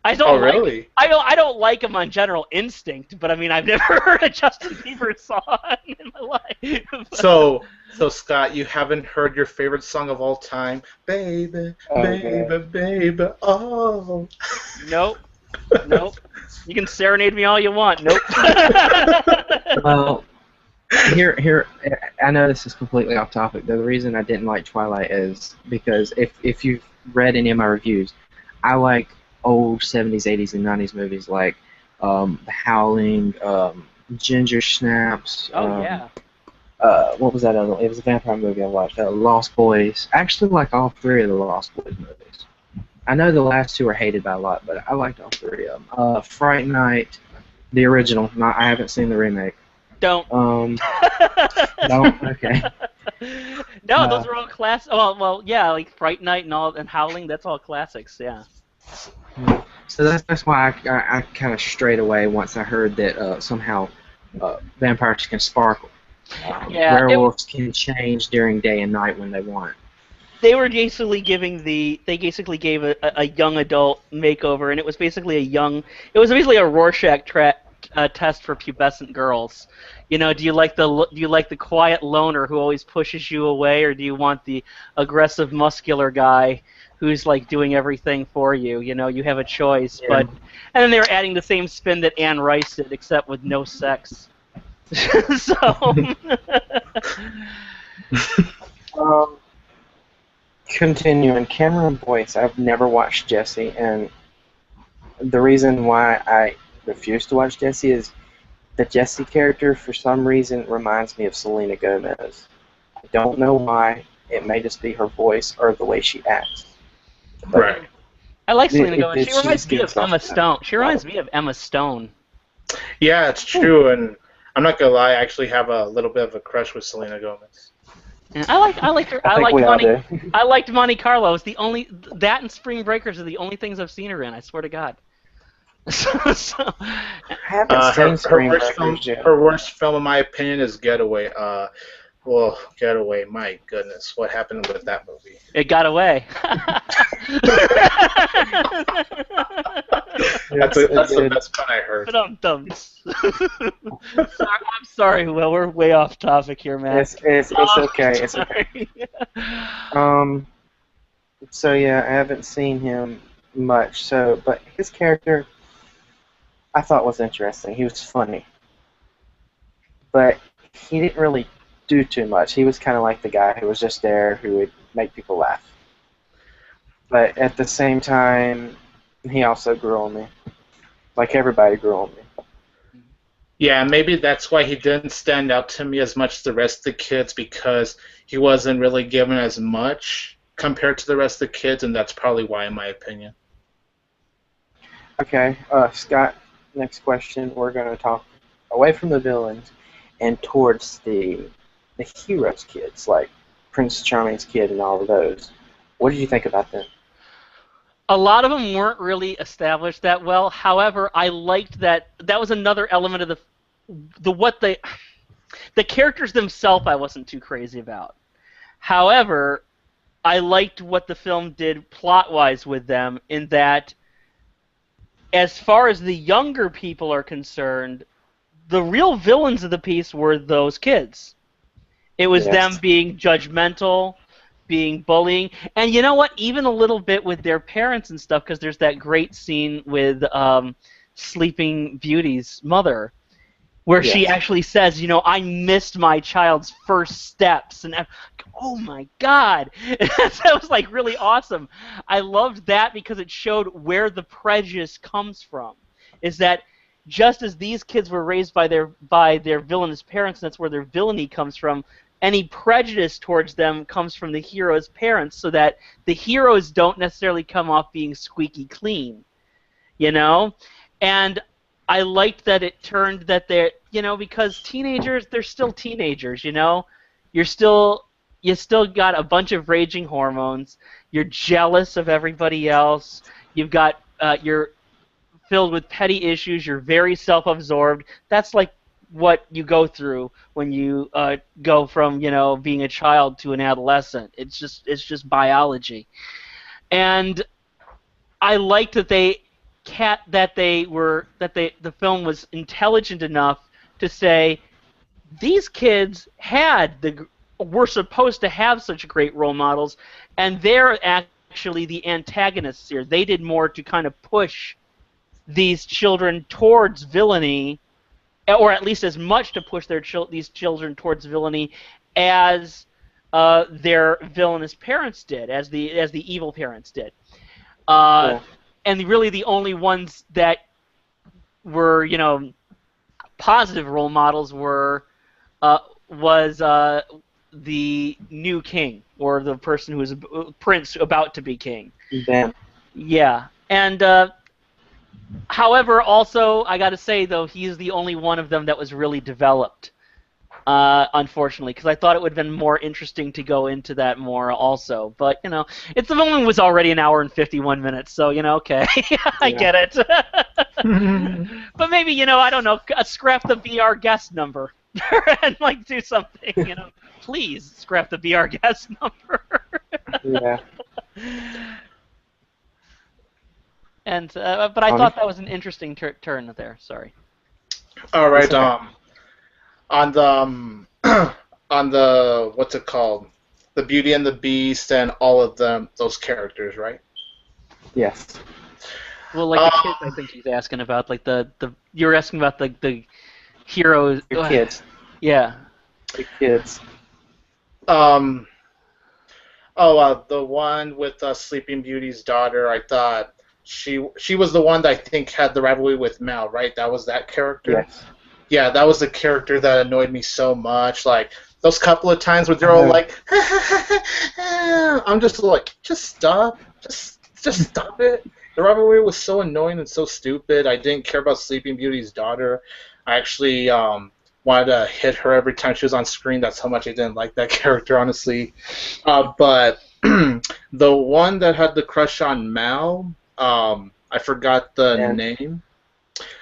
I don't like him on General Instinct, but I mean, I've never heard a Justin Bieber song in my life.
So Scott, you haven't heard your favorite song of all time, "Baby, Baby, oh."
Nope. You can serenade me all you want. Nope.
Well. Here, I know this is completely off topic. The reason I didn't like Twilight is because if you've read any of my reviews, I like old 70s, 80s, and 90s movies like The Howling, Ginger Snaps. What was that other one? It was a vampire movie I watched. Lost Boys. I actually like all three of the Lost Boys movies. I know the last two are hated by a lot, but I liked all three of them. Fright Night, the original. I haven't seen the remake.
Don't.
No. Okay.
No, those are all classics. Well, yeah, like Fright Night and Howling. That's all classics. Yeah.
So that's why I kind of strayed away once I heard that somehow vampires can sparkle. Werewolves can change during day and night when they want.
They were basically gave a young adult makeover, and it was basically a Rorschach test for pubescent girls. You know, do you like the quiet loner who always pushes you away, or do you want the aggressive muscular guy who's like doing everything for you? You know, you have a choice. Yeah. And then they were adding the same spin that Anne Rice did, except with no sex. So.
Continuing, Cameron Boyce. I've never watched Jesse, and the reason why I refuse to watch Jesse is the Jesse character, for some reason, reminds me of Selena Gomez. I don't know why. It may just be her voice or the way she acts. But
right.
I like Selena Gomez. She reminds me of Emma Stone. Yeah, it's true, and
I'm not gonna lie, I actually have a little bit of a crush with Selena Gomez.
Yeah, I liked her.
I
I
think
liked
we all do.
I liked Monte Carlo. It's the only that and Spring Breakers are the only things I've seen her in. I swear to God.
I haven't seen Spring Breakers yet.
Her worst film, in my opinion, is Getaway. Well, Getaway. My goodness, what happened with that movie?
It got away.
That's the best one I heard.
I'm sorry, Will. We're way off topic here, man.
It's okay. It's okay. So yeah, I haven't seen him much. So, but his character, I thought was interesting. He was funny, but he didn't really do too much. He was kind of like the guy who was just there who would make people laugh. But at the same time, he also grew on me. Like everybody grew on me.
Yeah, maybe that's why he didn't stand out to me as much as the rest of the kids, because he wasn't really given as much compared to the rest of the kids, and that's probably why, in my opinion.
Okay, Scott, next question. We're going to talk away from the villains and towards the heroes' kids, like Prince Charming's kid and all of those. What did you think about them?
A lot of them weren't really established that well. However, I liked that was another element of the characters themselves I wasn't too crazy about. However, I liked what the film did plot-wise with them in that as far as the younger people are concerned, the real villains of the piece were those kids. It was them being judgmental, being bullying, and you know what? Even a little bit with their parents and stuff, because there's that great scene with Sleeping Beauty's mother, where she actually says, you know, I missed my child's first steps, and oh my God, that was like really awesome. I loved that because it showed where the prejudice comes from. Is that just as these kids were raised by their villainous parents, and that's where their villainy comes from. Any prejudice towards them comes from the hero's parents, so that the heroes don't necessarily come off being squeaky clean, you know? And I liked that it turned that they're, you know, because teenagers, they're still teenagers, you know? You still got a bunch of raging hormones. You're jealous of everybody else. You've got, you're filled with petty issues. You're very self-absorbed. That's like what you go through when you go from, you know, being a child to an adolescent. It's just biology. And I liked that the film was intelligent enough to say these kids were supposed to have such great role models, and they're actually the antagonists here. They did more to kind of push these children towards villainy, or at least as much to push these children towards villainy as their villainous parents did, as the evil parents did. And really the only ones that were, you know, positive role models was the new king, or the person who was a prince about to be king.
Damn.
Yeah. And however, also, I got to say, though, he's the only one of them that was really developed, unfortunately, because I thought it would have been more interesting to go into that more also. But, you know, the film was already an hour and 51 minutes, so, you know, okay, I get it. But maybe, you know, I don't know, scrap the VR guest number and, like, do something, you know. Please scrap the VR guest number.
Yeah.
And but I thought that was an interesting turn there. Sorry.
All right. On the what's it called? The Beauty and the Beast and all of them, those characters, right?
Yes.
Well, like the kids, I think he's asking about, like you're asking about the heroes.
Your kids.
Yeah.
The kids.
The one with Sleeping Beauty's daughter, I thought she was the one that I think had the rivalry with Mel, right? That was that character?
Yes.
Yeah, that was the character that annoyed me so much. Like, those couple of times where they're all like, I'm just like, just stop. Just stop it. The rivalry was so annoying and so stupid. I didn't care about Sleeping Beauty's daughter. I actually wanted to hit her every time she was on screen. That's how much I didn't like that character, honestly. But the one that had the crush on Mal, I forgot the name.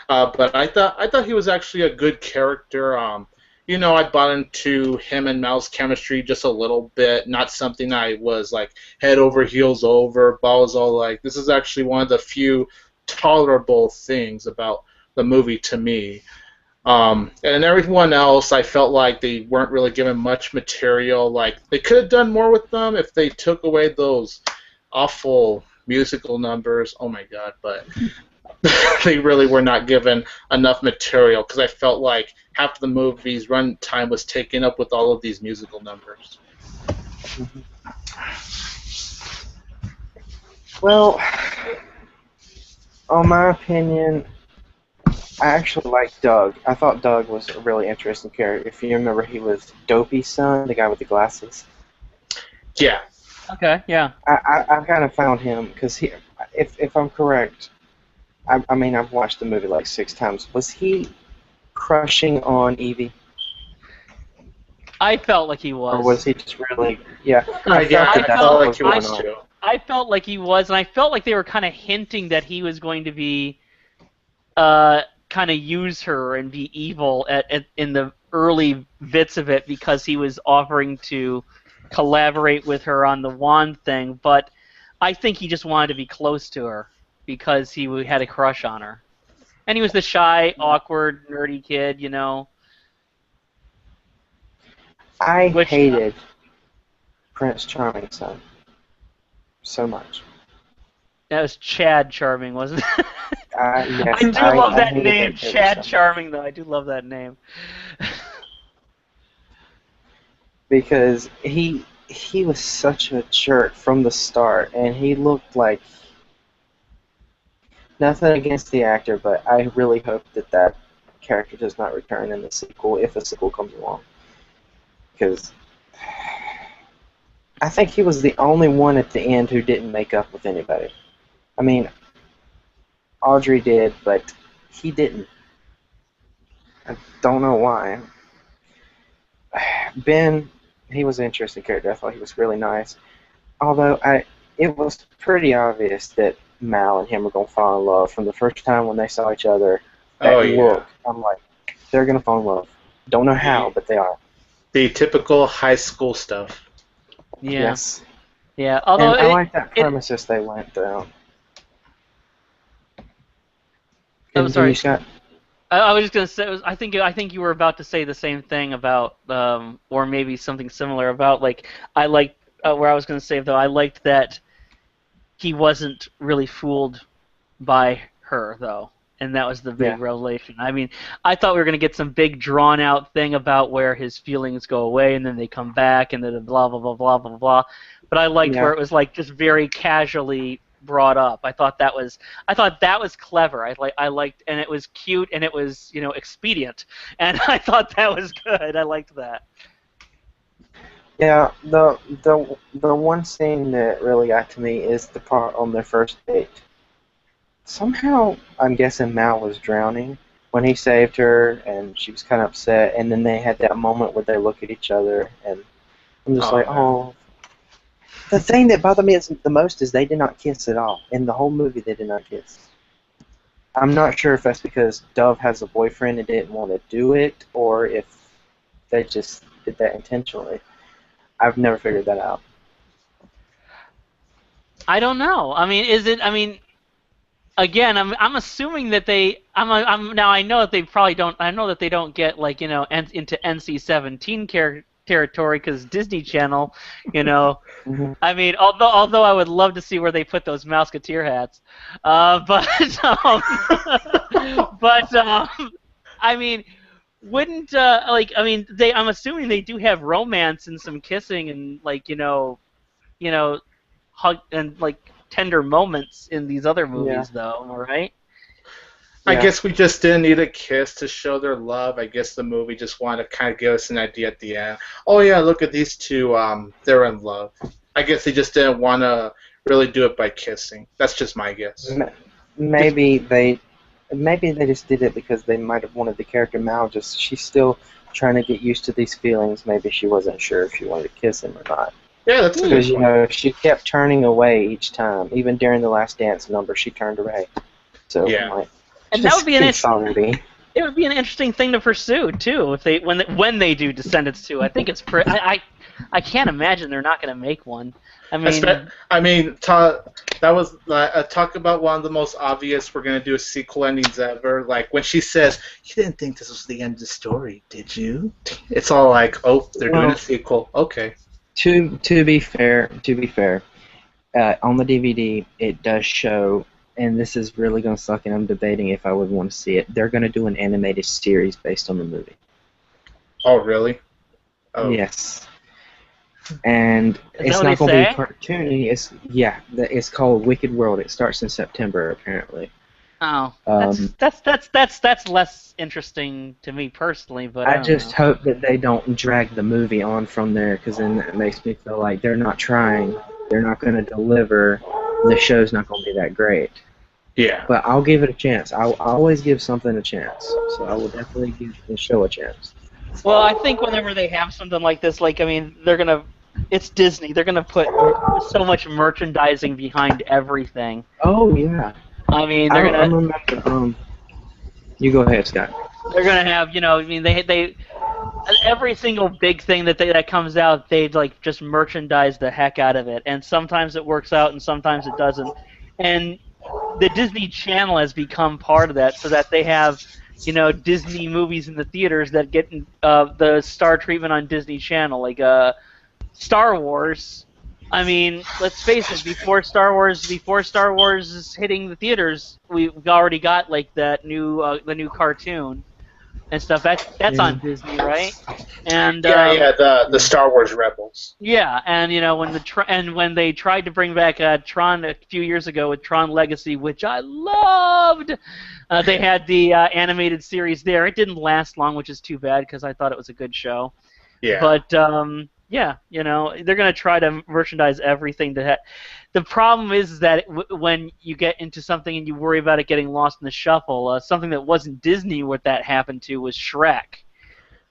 But I thought he was actually a good character. I bought into him and Mal's chemistry just a little bit. Not something I was like head over heels over. But I was all like, this is actually one of the few tolerable things about the movie to me. And everyone else, I felt like they weren't really given much material. Like they could have done more with them if they took away those awful musical numbers. Oh my god! But they really were not given enough material because I felt like half the movie's runtime was taken up with all of these musical numbers.
Well, on my opinion, I actually liked Doug. I thought Doug was a really interesting character. If you remember, he was Dopey's son, the guy with the glasses.
Yeah.
Okay, yeah.
I kind of found him because if I'm correct, I mean, I've watched the movie like 6 times. Was he crushing on Evie?
I felt like he was.
Or was he just really... Yeah,
I felt like he was too.
I felt like he was, and I felt like they were kind of hinting that he was going to be... kind of use her and be evil in the early bits of it because he was offering to collaborate with her on the wand thing, but I think he just wanted to be close to her because he had a crush on her. And he was the shy, awkward, nerdy kid, you know.
I hated Prince Charming's son so much.
That was Chad Charming, wasn't it?
Yes,
I do love that name, Chad Charming, though. I do love that name.
Because he was such a jerk from the start, and he looked like... Nothing against the actor, but I really hope that character does not return in the sequel, if a sequel comes along. Because I think he was the only one at the end who didn't make up with anybody. I mean, Audrey did, but he didn't. I don't know why. Ben, he was an interesting character. I thought he was really nice. Although it was pretty obvious that Mal and him were going to fall in love from the first time when they saw each other. Look, I'm like, they're going to fall in love. Don't know how, but they are.
The typical high school stuff.
Yeah.
Yes.
Yeah, although
and I like that premises they went down.
I'm sorry.
Scott?
I was just gonna say. I think you were about to say the same thing about, or maybe something similar about like I liked where I was gonna say though I liked that he wasn't really fooled by her though, and that was the big revelation. I mean, I thought we were gonna get some big drawn out thing about where his feelings go away and then they come back and then blah blah blah blah blah blah. But I liked where it was like just very casually brought up. I thought that was clever. I liked, and it was cute, and it was expedient, and I thought that was good. I liked that.
Yeah, the one scene that really got to me is the part on their first date. Somehow, I'm guessing Mal was drowning when he saved her, and she was kind of upset, and then they had that moment where they look at each other, and I'm just oh. The thing that bothered me the most is they did not kiss at all. In the whole movie, they did not kiss. I'm not sure if that's because Dove has a boyfriend and didn't want to do it, or if they just did that intentionally. I've never figured that out.
I don't know. I mean, again, I'm assuming that they. Now I know that they probably don't. I know that they don't get into NC-17 territory because Disney Channel,
Mm-hmm.
I mean, although I would love to see where they put those Mouseketeer hats, but I mean, wouldn't I'm assuming they do have romance and some kissing and hug and tender moments in these other movies though, right?
I guess we just didn't need a kiss to show their love. I guess the movie just wanted to kind of give us an idea at the end. Oh yeah, look at these two. They're in love. I guess they just didn't want to really do it by kissing. That's just my guess.
Maybe they maybe they just did it because they might have wanted the character Mal. Just she's still trying to get used to these feelings. Maybe she wasn't sure if she wanted to kiss him or not.
Yeah, that's a good
Because,
point.
she kept turning away each time. Even during the last dance number, she turned away. So,
Yeah.
I'm like,
And that would be it would be an interesting thing to pursue too if they when they do Descendants 2. I think it's I can't imagine they're not going to make one. I mean,
That was talk about one of the most obvious. We're gonna do a sequel endings ever. Like when she says, "You didn't think this was the end of the story, did you?" It's all like, "Oh, they're doing a sequel." Okay.
to be fair, on the DVD, it does show, and this is really going to suck, and I'm debating if I would want to see it. They're going to do an animated series based on the movie.
Oh, really? Oh.
Yes. And
Is
it's
that
not
what
going
they
to be cartoony. It's called Wicked World. It starts in September, apparently.
oh,
Um,
that's less interesting to me personally. But I
I
don't
just
know.
hope that they don't drag the movie on from there, because then it makes me feel like they're not trying. They're not going to deliver. The show's not going to be that great.
Yeah.
But I'll give it a chance. I'll always give something a chance. So I will definitely give the show a chance.
Well, I think whenever they have something like this, like I mean, it's Disney. They're gonna put so much merchandising behind everything.
Oh, yeah.
I mean,
I remember. You go ahead, Scott.
they're gonna have, I mean, they every single big thing that comes out, they like just merchandise the heck out of it, and sometimes it works out and sometimes it doesn't. And the Disney Channel has become part of that, so that they have, Disney movies in the theaters that get the star treatment on Disney Channel, like Star Wars. I mean, let's face it. Before Star Wars is hitting the theaters, we've already got like that the new cartoon and stuff. That's on Disney, right? And
The Star Wars Rebels.
yeah, and when they tried to bring back Tron a few years ago with Tron Legacy, which I loved, they had the animated series there. It didn't last long, which is too bad because I thought it was a good show.
Yeah.
But yeah, they're gonna try to merchandise everything. The problem is that when you get into something and you worry about it getting lost in the shuffle, something that wasn't Disney, what that happened to was Shrek.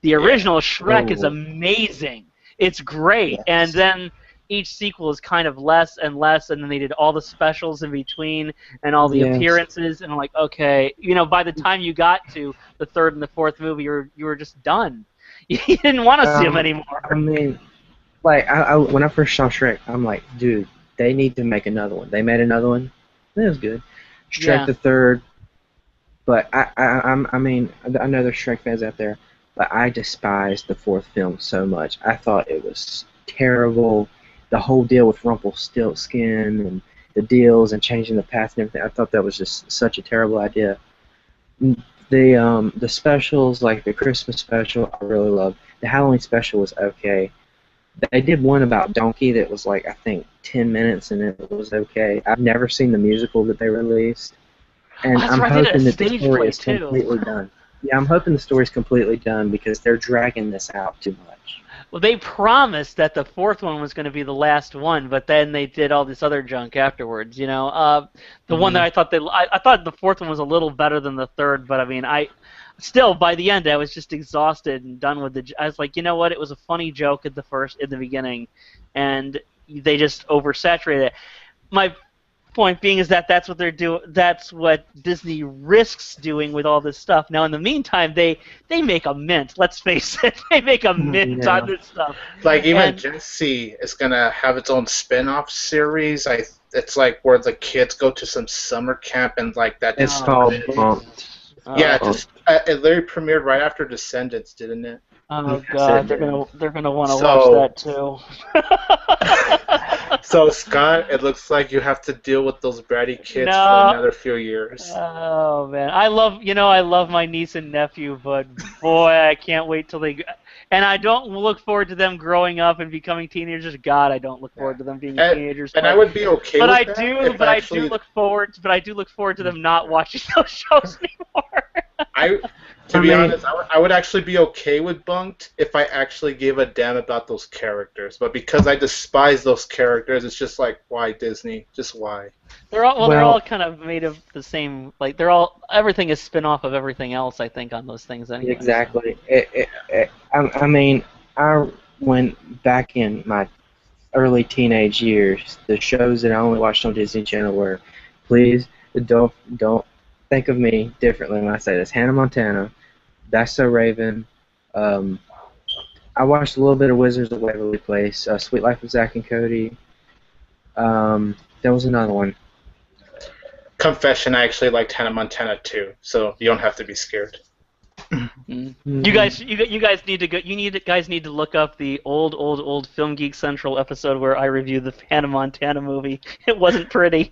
The original Shrek is amazing. It's great, and then each sequel is kind of less and less, and then they did all the specials in between and all the appearances, and I'm like, okay, by the time you got to the third and the fourth movie, you were just done. You didn't want to see them anymore.
I mean, like, when I first saw Shrek, I'm like, dude, they need to make another one. They made another one. That was good. Shrek the third. But I mean, I know there's Shrek fans out there, but I despised the fourth film so much. I thought it was terrible. The whole deal with Rumpelstiltskin and the deals and changing the past and everything. I thought that was just such a terrible idea. The specials, like the Christmas special, I really loved. The Halloween special was okay. They did one about Donkey that was like, I think, 10 minutes, and it was okay. I've never seen the musical that they released, and I'm hoping that the story is completely done. Yeah, I'm hoping the story's completely done because they're dragging this out too much.
Well, they promised that the fourth one was going to be the last one, but then they did all this other junk afterwards. The one that I thought the fourth one was a little better than the third, but I mean, still by the end I was just exhausted and done with I was like, you know what? It was a funny joke in the beginning, and they just oversaturated it. My point being is that's what they're doing. That's what Disney risks doing with all this stuff. Now, in the meantime, they make a mint. Let's face it, they make a mint on this stuff.
Like even Jessie is gonna have its own spin-off series. It's like where the kids go to some summer camp and like that.
It's called Bumped.
Yeah, it literally premiered right after Descendants, didn't it?
Oh God, they're gonna want to watch that too.
So Scott, it looks like you have to deal with those bratty kids for another few years.
Oh man, I love my niece and nephew, but boy, I can't wait till they. And I don't look forward to them growing up and becoming teenagers. God, I don't look forward to them being teenagers.
And I would be okay with that.
I do look forward to them not watching those shows anymore.
To
I
be
mean,
honest, I would actually be okay with Bunked if I actually gave a damn about those characters. But because I despise those characters, it's just like, why Disney? Just why?
They're all
well,
kind of made of the same. Like they're all everything is spin off of everything else. I think on those things anyway. So.
exactly. I mean, I went back in my early teenage years. The shows that I only watched on Disney Channel were, please don't think of me differently when I say this. Hannah Montana, That's So Raven. Um, I watched a little bit of Wizards of Waverly Place, Sweet Life of Zack and Cody. There was another one.
Confession, I actually liked Hannah Montana too, so you don't have to be scared.
You guys need to go. Guys need to look up the old Film Geek Central episode where I reviewed the Hannah Montana movie. It wasn't pretty.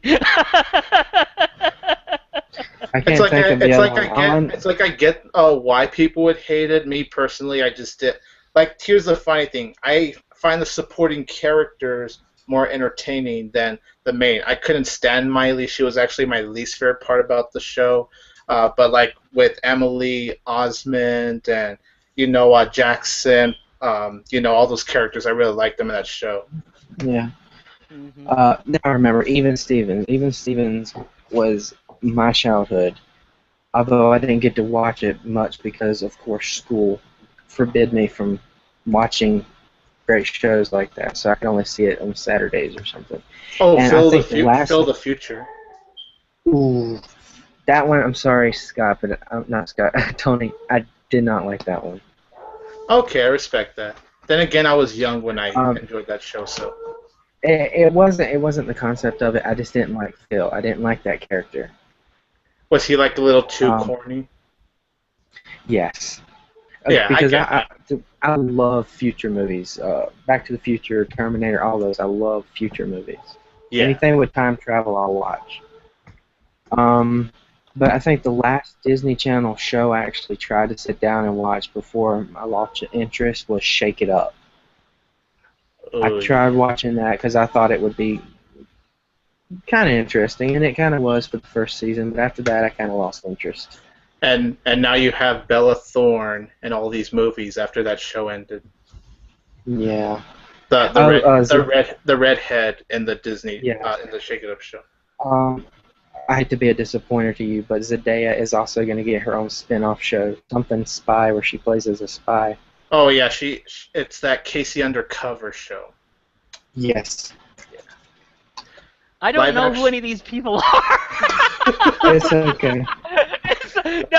I can't think of the other one.
It's like I get why people would hate it. Me personally, I just did. Like, here's the funny thing: I find the supporting characters more entertaining than the main. I couldn't stand Miley; she was actually my least favorite part about the show. But like with Emily, Osmond, and Jackson, all those characters, I really liked them in that show.
Yeah. Now I remember Even Stevens. Even Stevens was my childhood, although I didn't get to watch it much because, of course, school forbid me from watching great shows like that, so I could only see it on Saturdays or something.
Oh,
And
Phil
I
the Future.
Ooh, that one, I'm sorry, Scott, but not Scott, Tony, I did not like that one.
Okay, I respect that. Then again, I was young when I enjoyed that show, so.
It wasn't the concept of it. I just didn't like Phil. I didn't like that character.
Was he like a little too corny?
Yes.
Yeah,
because I love future movies. Back to the Future, Terminator, all those. I love future movies.
Yeah.
Anything with time travel, I'll watch. But I think the last Disney Channel show I actually tried to sit down and watch before I lost interest was Shake It Up. I tried watching that because I thought it would be kind of interesting, and it kind of was for the first season, but after that I kind of lost interest.
And now you have Bella Thorne in all these movies after that show ended.
Yeah.
The redhead in the Disney in the Shake It Up show.
I hate to be a disappointer to you, but Zendaya is also going to get her own spin-off show, something spy, where she plays as a spy.
Oh yeah, it's that Casey Undercover show.
Yes.
Yeah.
I don't know who any of these people are.
It's okay.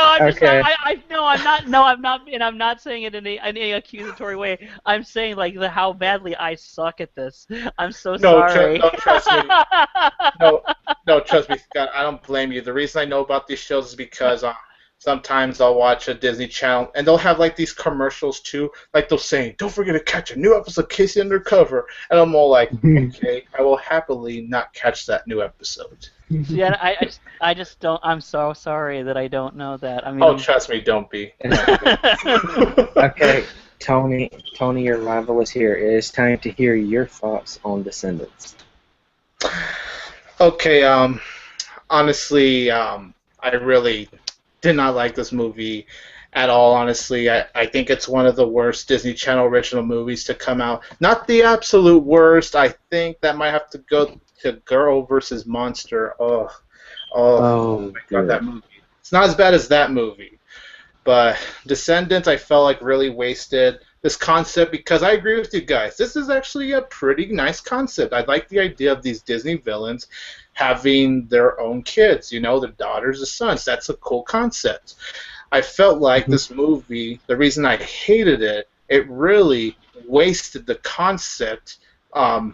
I'm not, and I'm not saying it in any accusatory way. I'm saying like how badly I suck at this. I'm so sorry.
No, trust me. No, trust me, Scott. I don't blame you. The reason I know about these shows is because sometimes I'll watch a Disney Channel, and they'll have like these commercials too. Like they'll say, "Don't forget to catch a new episode of Casey Undercover," and I'm all like, "Okay, I will happily not catch that new episode."
Yeah, I just don't. I'm so sorry that I don't know that. I mean,
trust me, don't be.
Okay, Tony, your rival is here. It is time to hear your thoughts on Descendants.
Okay, honestly, I really did not like this movie at all, honestly. I think it's one of the worst Disney Channel original movies to come out. Not the absolute worst. I think that might have to go to Girl vs. Monster. Oh my God, that movie. It's not as bad as that movie. But Descendants, I felt like really wasted this concept because I agree with you guys. This is actually a pretty nice concept. I like the idea of these Disney villains having their own kids, their daughters or sons. That's a cool concept. I felt like this movie, the reason I hated it, it really wasted the concept, and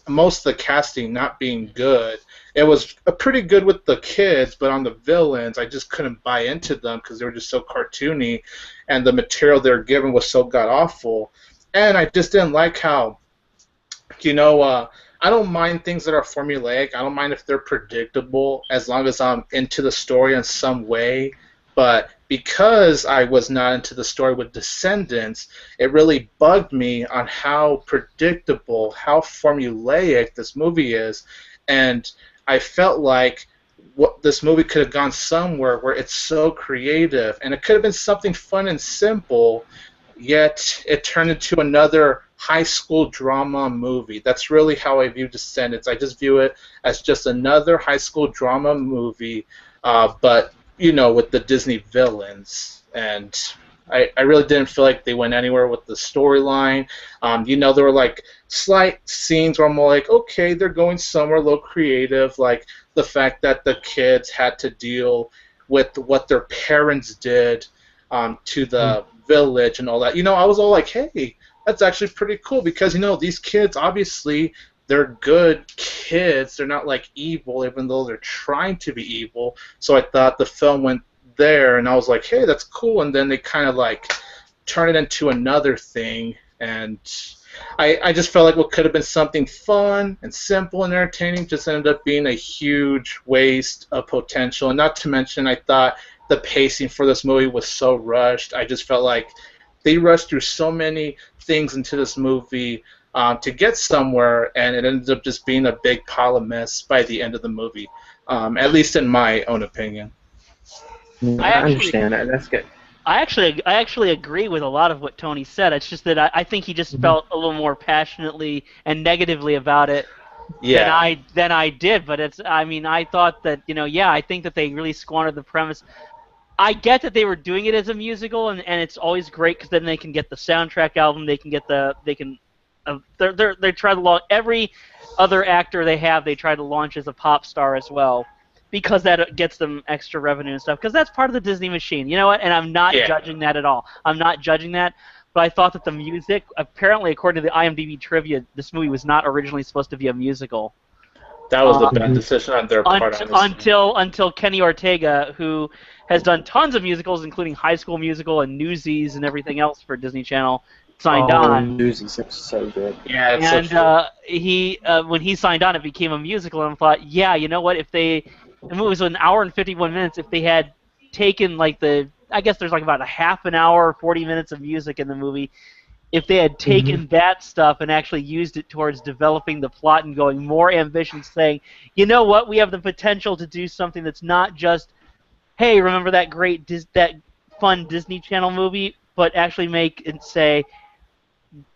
most of the casting not being good. It was pretty good with the kids, but on the villains, I just couldn't buy into them because they were just so cartoony, and the material they were given was so god-awful. And I just didn't like how, I don't mind things that are formulaic. I don't mind if they're predictable as long as I'm into the story in some way. But because I was not into the story with Descendants, it really bugged me on how predictable, how formulaic this movie is. And I felt like what this movie could have gone somewhere where it's so creative, and it could have been something fun and simple, yet it turned into another high school drama movie. That's really how I view Descendants. I just view it as just another high school drama movie, but with the Disney villains. And I really didn't feel like they went anywhere with the storyline. There were like slight scenes where I'm like, okay, they're going somewhere a little creative, like the fact that the kids had to deal with what their parents did to the village and all that. I was all like, hey, that's actually pretty cool because these kids, obviously they're good kids. They're not like evil, even though they're trying to be evil. So I thought the film went there, and I was like, hey, that's cool. And then they kind of like turn it into another thing, and I just felt like what could have been something fun and simple and entertaining just ended up being a huge waste of potential. And not to mention, I thought the pacing for this movie was so rushed. I just felt like they rushed through so many things into this movie to get somewhere, and it ended up just being a big pile of mess by the end of the movie, at least in my own opinion.
I understand that. That's good.
I actually agree with a lot of what Tony said. It's just that I think he just felt a little more passionately and negatively about it than I did. But I thought that I think that they really squandered the premise. I get that they were doing it as a musical, and it's always great because then they can get the soundtrack album. They try to launch every other actor they have. They try to launch as a pop star as well, because that gets them extra revenue and stuff. Because that's part of the Disney machine. You know what? And I'm not judging that at all. I'm not judging that. But I thought that the music, apparently, according to the IMDb trivia, this movie was not originally supposed to be a musical.
That was a bad decision on their part.
Until Kenny Ortega, who has done tons of musicals, including High School Musical and Newsies and everything else for Disney Channel, signed on.
Newsies, it's so good.
Yeah, it's
and
so
he, when he signed on, it became a musical, and I thought, you know what? If it was an hour and 51 minutes, if they had taken I guess there's like about a half an hour, 40 minutes of music in the movie. If they had taken that stuff and actually used it towards developing the plot and going more ambitious, saying, you know what, we have the potential to do something that's not just, hey, remember that that fun Disney Channel movie, but actually make and say,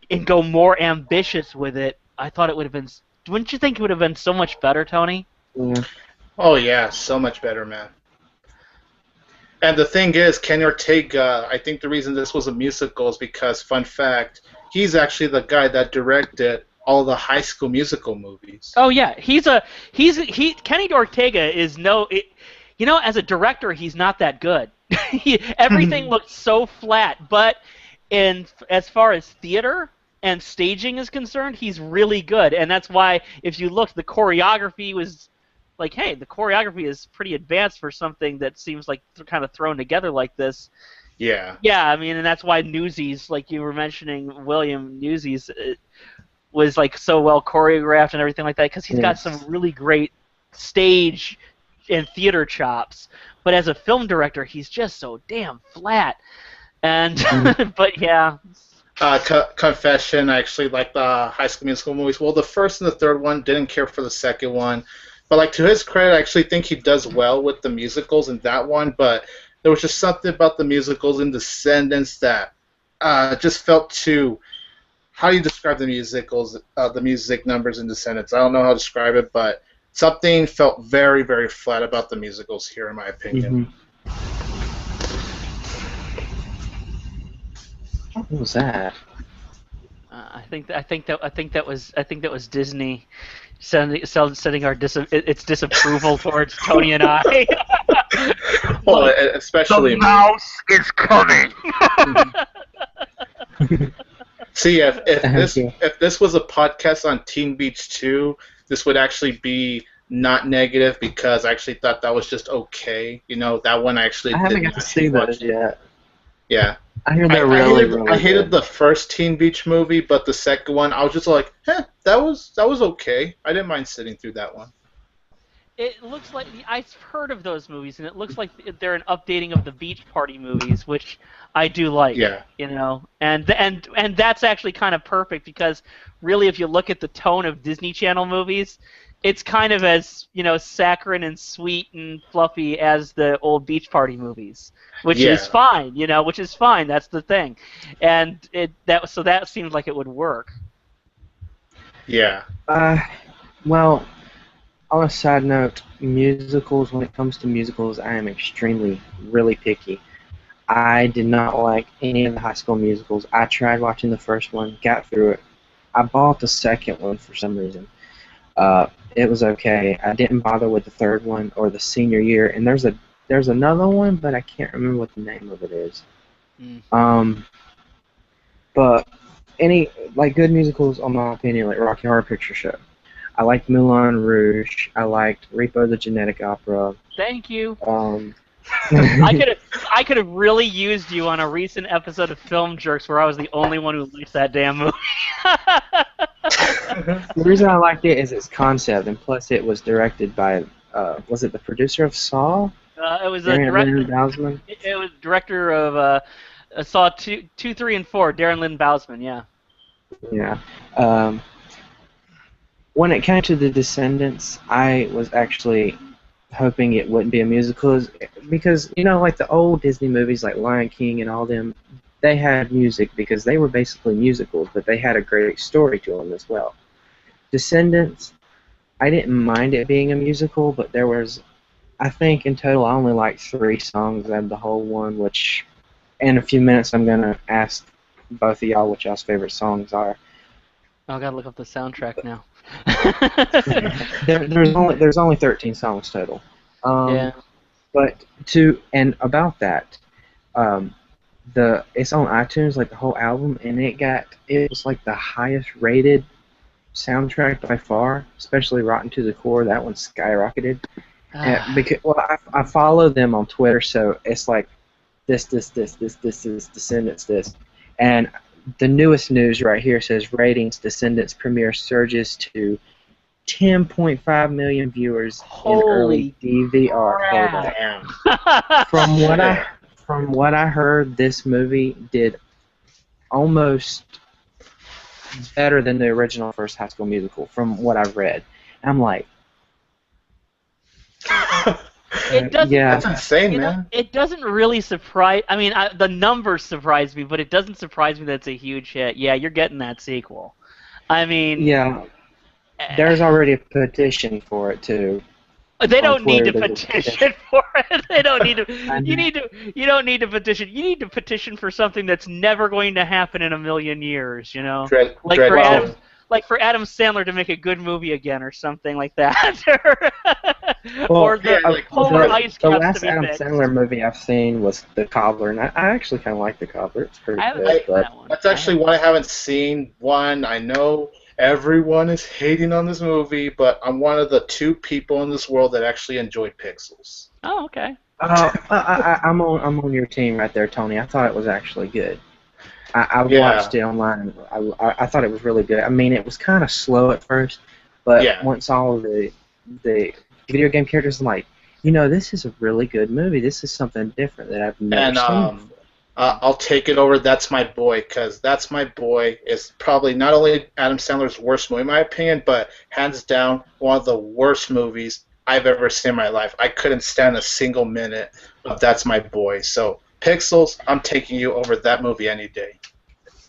and go more ambitious with it. I thought it would have been. Wouldn't you think it would have been so much better, Tony?
Yeah.
Oh yeah, so much better, man. And the thing is, Kenny Ortega, I think the reason this was a musical is because, fun fact, he's actually the guy that directed all the High School Musical movies.
Oh yeah, Kenny Ortega is as a director, he's not that good. Everything looks so flat, but as far as theater and staging is concerned, he's really good, and that's why if you look, the choreography was. Like, hey, the choreography is pretty advanced for something that seems like kind of thrown together like this.
Yeah.
Yeah, and that's why Newsies, like you were mentioning, William Newsies, was like so well choreographed and everything like that because he's got some really great stage and theater chops. But as a film director, he's just so damn flat. And but yeah.
Confession, I actually like the High School Musical movies. Well, the first and the third one, didn't care for the second one. But to his credit, I actually think he does well with the musicals in that one. But there was just something about the musicals in Descendants that just felt too. How do you describe the musicals? The music numbers in Descendants? I don't know how to describe it, but something felt very, very flat about the musicals here, in my opinion.
What was that?
I think that was Disney sending its disapproval towards Tony and I.
Well, especially
the mouse is coming.
See, if this was a podcast on Teen Beach 2, this would actually be not negative because I actually thought that was just okay. That one I
haven't got to see that yet.
Yeah.
I hear they're really
I hated the first Teen Beach movie, but the second one, I was just like, that was okay. I didn't mind sitting through that one.
It looks like I've heard of those movies, and it looks like they're an updating of the Beach Party movies, which I do like.
Yeah.
And that's actually kind of perfect because really, if you look at the tone of Disney Channel movies, it's kind of as saccharine and sweet and fluffy as the old Beach Party movies, which is fine. Which is fine. That's the thing, and that seems like it would work.
Yeah.
Well, on a side note, musicals. When it comes to musicals, I am extremely really picky. I did not like any of the High School Musicals. I tried watching the first one, got through it. I bought the second one for some reason. It was okay. I didn't bother with the third one or the senior year. And there's another one, but I can't remember what the name of it is. But any good musicals, in my opinion, like Rocky Horror Picture Show. I liked Moulin Rouge. I liked Repo the Genetic Opera.
Thank you. I could have really used you on a recent episode of Film Jerks where I was the only one who liked that damn movie.
The reason I liked it is its concept, and plus it was directed by, was it the producer of Saw?
It was Darren
Bousman.
It was director of Saw 2, 3, and 4, Darren Lynn Bousman, yeah.
Yeah. When it came to the Descendants, I was actually hoping it wouldn't be a musical because, like the old Disney movies like Lion King and all them, they had music because they were basically musicals, but they had a great story to them as well. Descendants, I didn't mind it being a musical, but there was, I think in total I only liked 3 songs out of the whole one, which in a few minutes I'm going to ask both of y'all what y'all's favorite songs are.
Oh, I gotta look up the soundtrack now.
there's only 13 songs total.
Yeah.
But about that, it's on iTunes, like the whole album, and it was like the highest rated soundtrack by far, especially Rotten to the Core. That one skyrocketed. Because I follow them on Twitter, so it's like this is Descendants this, and the newest news right here says ratings Descendants premiere surges to 10.5 million viewers in early DVR. From what I heard, this movie did almost better than the original first High School Musical. From what I've read, I'm like,
it doesn't.
Yeah,
that's insane, man.
It doesn't really surprise. I mean, the numbers surprise me, but it doesn't surprise me that it's a huge hit. Yeah, you're getting that sequel. I mean,
yeah, there's already a petition for it too.
They don't need to petition for it. They don't need to. You don't need to petition. You need to petition for something that's never going to happen in a million years. Like for Adam Sandler to make a good movie again, or something like that. Or the polar ice caps.
The last
to be
Adam
fixed.
Sandler movie I've seen was The Cobbler, and I actually kind of like The Cobbler. It's pretty good.
That one.
That's actually one I haven't seen. One, I know everyone is hating on this movie, but I'm one of the 2 people in this world that actually enjoyed Pixels.
Oh, okay.
I'm on your team right there, Tony. I thought it was actually good. I watched it online. I thought it was really good. I mean, it was kind of slow at first, but once all the video game characters, I'm like, this is a really good movie. This is something different that I've never seen.
I'll take it over That's My Boy, because That's My Boy is probably not only Adam Sandler's worst movie in my opinion, but hands down one of the worst movies I've ever seen in my life. I couldn't stand a single minute of That's My Boy. So Pixels, I'm taking you over that movie any day.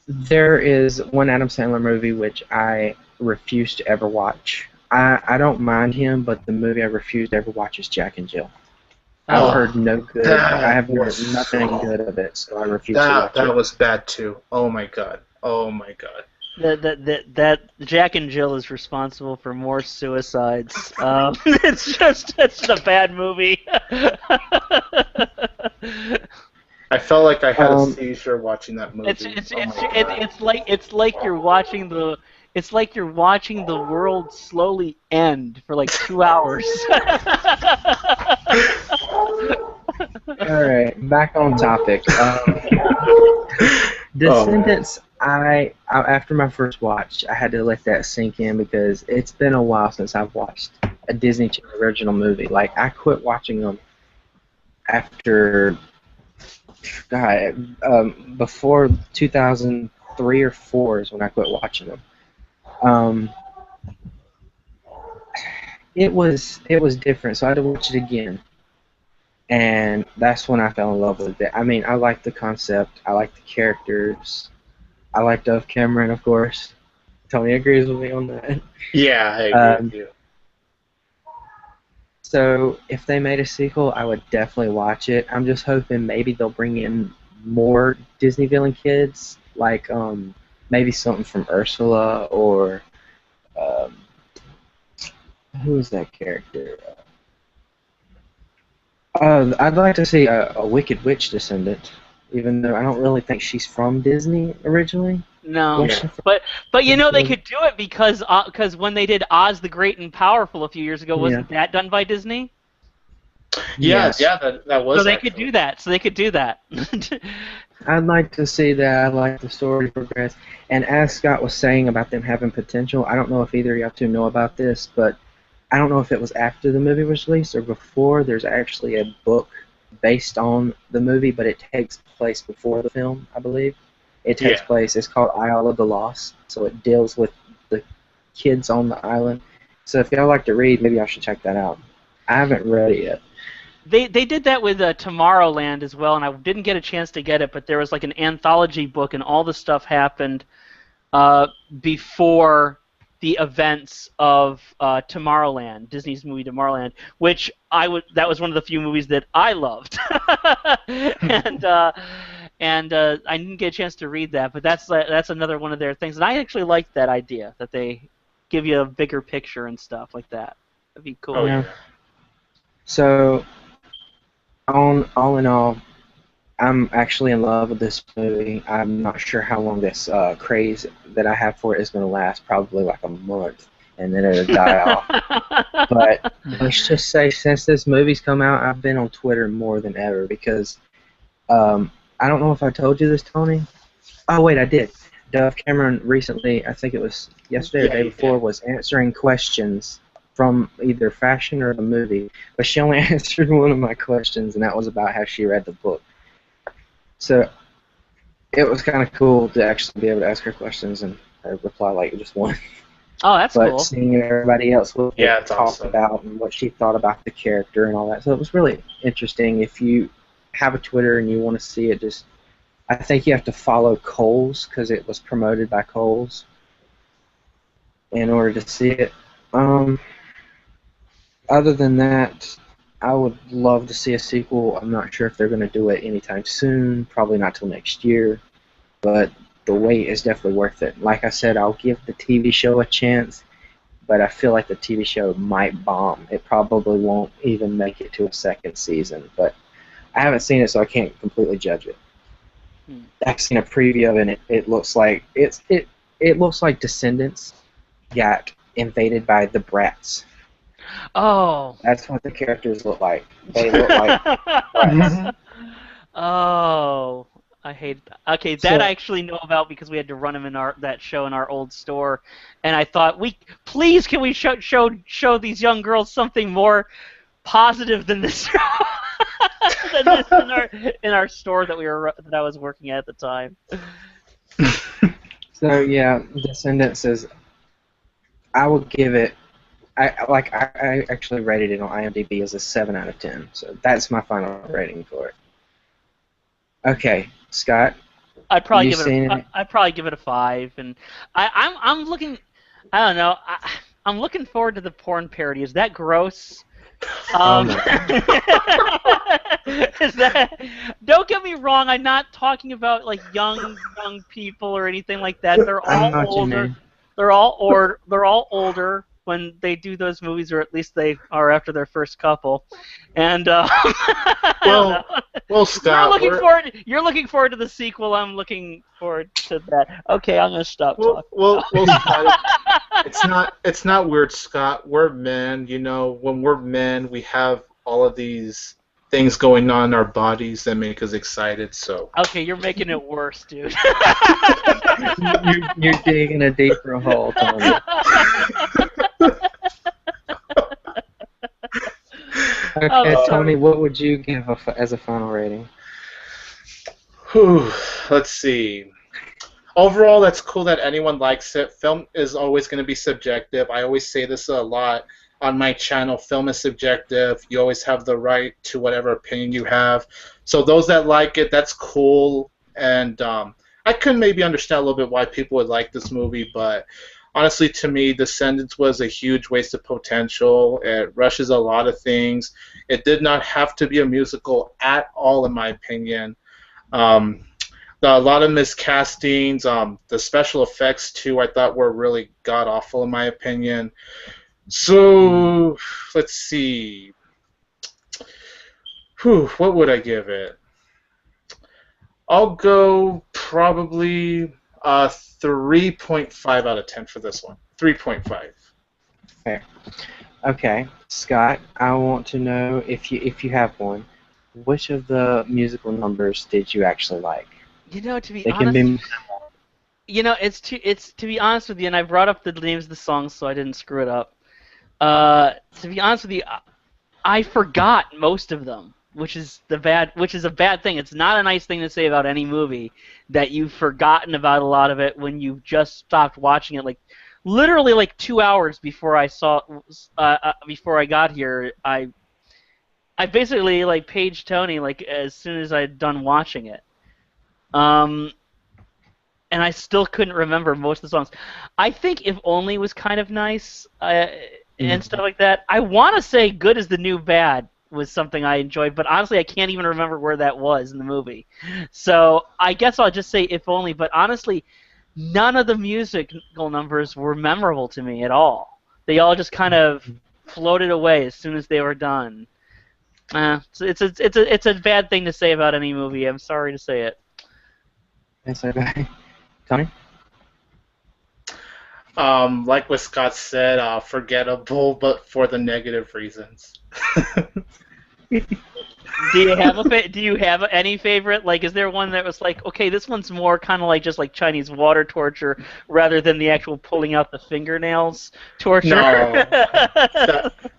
There is one Adam Sandler movie which I refuse to ever watch. I don't mind him, but the movie I refuse to ever watch is Jack and Jill. I've heard no good. I have heard nothing good of it, so I refuse to watch it.
That was bad too. Oh my god.
That Jack and Jill is responsible for more suicides. It's just a bad movie.
I felt like I had a seizure watching that movie.
It's like you're watching the. It's like you're watching the world slowly end for like 2 hours.
All right, back on topic. Descendants. After my first watch, I had to let that sink in because it's been a while since I've watched a Disney Channel original movie. Like I quit watching them after, before 2003 or 4 is when I quit watching them. it was different, so I had to watch it again, and that's when I fell in love with it. I mean, I like the concept, I like the characters, I like Dove Cameron, of course. Tony agrees with me on that.
Yeah, I agree with you.
So if they made a sequel, I would definitely watch it. I'm just hoping maybe they'll bring in more Disney villain kids, like maybe something from Ursula or um, who is that character? I'd like to see a Wicked Witch descendant, even though I don't really think she's from Disney originally.
No,
Yeah.
but you know they could do it because when they did Oz the Great and Powerful a few years ago, wasn't that done by Disney?
Yes. Yeah, that was.
So they could do that.
I'd like to see that. I'd like the story progress. And as Scott was saying about them having potential, I don't know if either of y'all two know about this, but I don't know if it was after the movie was released or before. There's actually a book based on the movie, but it takes place before the film, I believe. It takes place. It's called Isle of the Lost, so it deals with the kids on the island. So if y'all like to read, maybe y'all should check that out. I haven't read it yet.
They did that with Tomorrowland as well, and I didn't get a chance to get it, but there was like an anthology book, and all the stuff happened before the events of Tomorrowland, Disney's movie Tomorrowland, which that was one of the few movies that I loved, and I didn't get a chance to read that, but that's another one of their things, and I actually liked that idea that they give you a bigger picture and stuff like that. That'd be cool.
Oh, yeah.
So, all in all, I'm actually in love with this movie. I'm not sure how long this craze that I have for it is going to last. Probably like a month, and then it'll die off. But let's just say, since this movie's come out, I've been on Twitter more than ever because I don't know if I told you this, Tony. Oh wait, I did. Dove Cameron recently, I think it was yesterday or the day before, was answering questions from either fashion or the movie, but she only answered one of my questions, and that was about how she read the book. So it was kind of cool to actually be able to ask her questions and her reply like just one.
Oh, that's
but
cool.
But seeing everybody else what they talked
awesome.
about and what she thought about the character and all that, so it was really interesting. If you have a Twitter and you want to see it, I think you have to follow Kohl's because it was promoted by Kohl's in order to see it. Other than that, I would love to see a sequel. I'm not sure if they're going to do it anytime soon, probably not till next year, but the wait is definitely worth it. Like I said, I'll give the TV show a chance, but I feel like the TV show might bomb. It probably won't even make it to a second season, but I haven't seen it, so I can't completely judge it. I've seen a preview of it, and it looks like it looks like Descendants got invaded by the Brats.
Oh.
That's what the characters look like. They look like Brats.
Oh, I hate that. Okay, that I actually know about because we had to run them in that show in our old store, and I thought, please can we show these young girls something more positive than this than this in our store that I was working at the time.
So yeah, Descendants is. I would give it. I actually rated it on IMDb as a 7 out of 10. So that's my final rating for it. Okay, Scott.
I'd probably give it a 5, and I'm looking. I don't know. I'm looking forward to the porn parody. Is that gross? Is that? Don't get me wrong. I'm not talking about like young people or anything like that. They're all older. They're all older when they do those movies, or at least they are after their first couple. And
well, Scott,
you're looking forward to the sequel. I'm looking forward to that. Okay, I'm gonna stop talking.
Well, Scott, it's not weird, Scott. We're men. You know, when we're men, we have all of these things going on in our bodies that make us excited. So.
Okay, you're making it worse, dude.
you're digging a deeper hole, Tony. Okay, Tony, what would you give as a final rating?
Let's see. Overall, that's cool that anyone likes it. Film is always going to be subjective. I always say this a lot. on my channel, film is subjective. You always have the right to whatever opinion you have. So those that like it, that's cool. And I could maybe understand a little bit why people would like this movie, but honestly, to me, Descendants was a huge waste of potential. It rushes a lot of things. It did not have to be a musical at all, in my opinion. A lot of miscastings. The special effects, too, I thought were really god-awful, in my opinion. So, let's see. What would I give it? I'll go probably 3.5 out of 10 for this one. 3.5.
Fair. Okay, Scott, I want to know if you have one, which of the musical numbers did you actually like?
You know, to be
They can
honest,
be.
it's to be honest with you, and I brought up the names of the songs so I didn't screw it up. To be honest with you, I forgot most of them, which is a bad thing. It's not a nice thing to say about any movie that you've forgotten about a lot of it when you just stopped watching it. Like literally, like 2 hours before before I got here, I basically like paged Tony like as soon as I'd done watching it. And I still couldn't remember most of the songs. I think If Only was kind of nice and stuff like that. I want to say Good is the New Bad was something I enjoyed, but honestly I can't even remember where that was in the movie. So I guess I'll just say If Only, but honestly, none of the musical numbers were memorable to me at all. They all just kind of floated away as soon as they were done. It's a bad thing to say about any movie. I'm sorry to say it.
Yes, okay. Tony?
Like what Scott said, forgettable, but for the negative reasons.
Do you have any favorite? Like, is there one that was like, okay, this one's more kind of like just like Chinese water torture rather than the actual pulling out the fingernails torture?
No.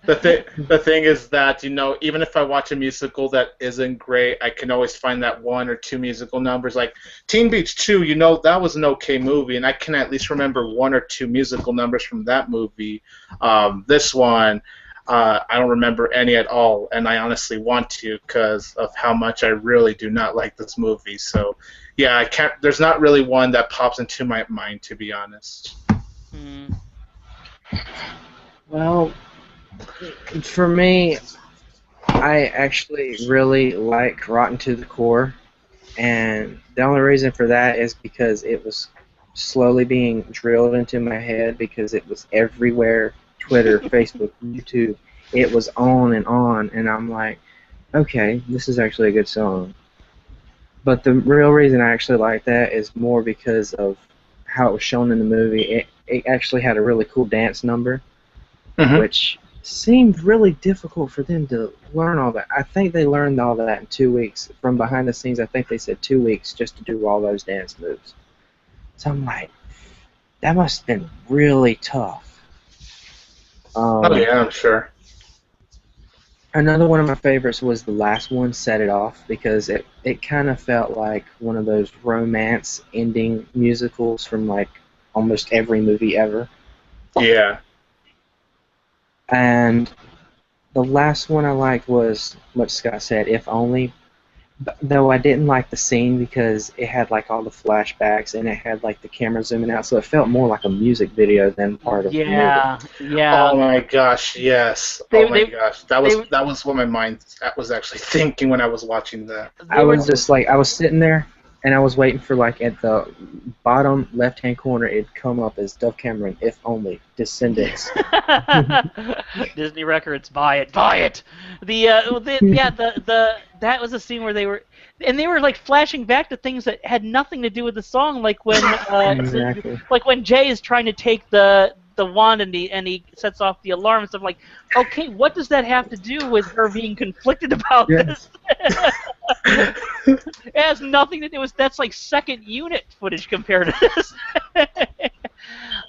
The thing is that, even if I watch a musical that isn't great, I can always find that one or two musical numbers. Like Teen Beach 2, that was an okay movie, and I can at least remember one or two musical numbers from that movie. This one, I don't remember any at all, and I honestly want to because of how much I really do not like this movie. So, yeah, I can't. There's not really one that pops into my mind, to be honest.
Mm.
Well, for me, I actually really like Rotten to the Core, and the only reason for that is because it was slowly being drilled into my head because it was everywhere. Twitter, Facebook, YouTube, it was on, and I'm like, okay, this is actually a good song. But the real reason I actually like that is more because of how it was shown in the movie. It actually had a really cool dance number, which seemed really difficult for them to learn all that. I think they learned all that in 2 weeks. From behind the scenes, I think they said 2 weeks just to do all those dance moves. So I'm like, that must have been really tough.
Oh yeah, I'm sure.
Another one of my favorites was the last one, Set It Off, because it kind of felt like one of those romance ending musicals from like almost every movie ever.
Yeah.
And the last one I liked was what Scott said, If Only. Though I didn't like the scene because it had like all the flashbacks and it had like the camera zooming out, so it felt more like a music video than part of the movie.
Yeah.
Oh my gosh, yes. Gosh, that was what my mind was actually thinking when I was watching that.
I was just like, I was sitting there and I was waiting for like at the bottom left-hand corner it'd come up as Dove Cameron, If Only, Descendants.
Disney Records, buy it. That was a scene where they were like flashing back to things that had nothing to do with the song, like when
Exactly.
like when Jay is trying to take the wand and he sets off the alarm and stuff. Like, okay, what does that have to do with her being conflicted about this? It has nothing to do with. That's like second unit footage compared to this.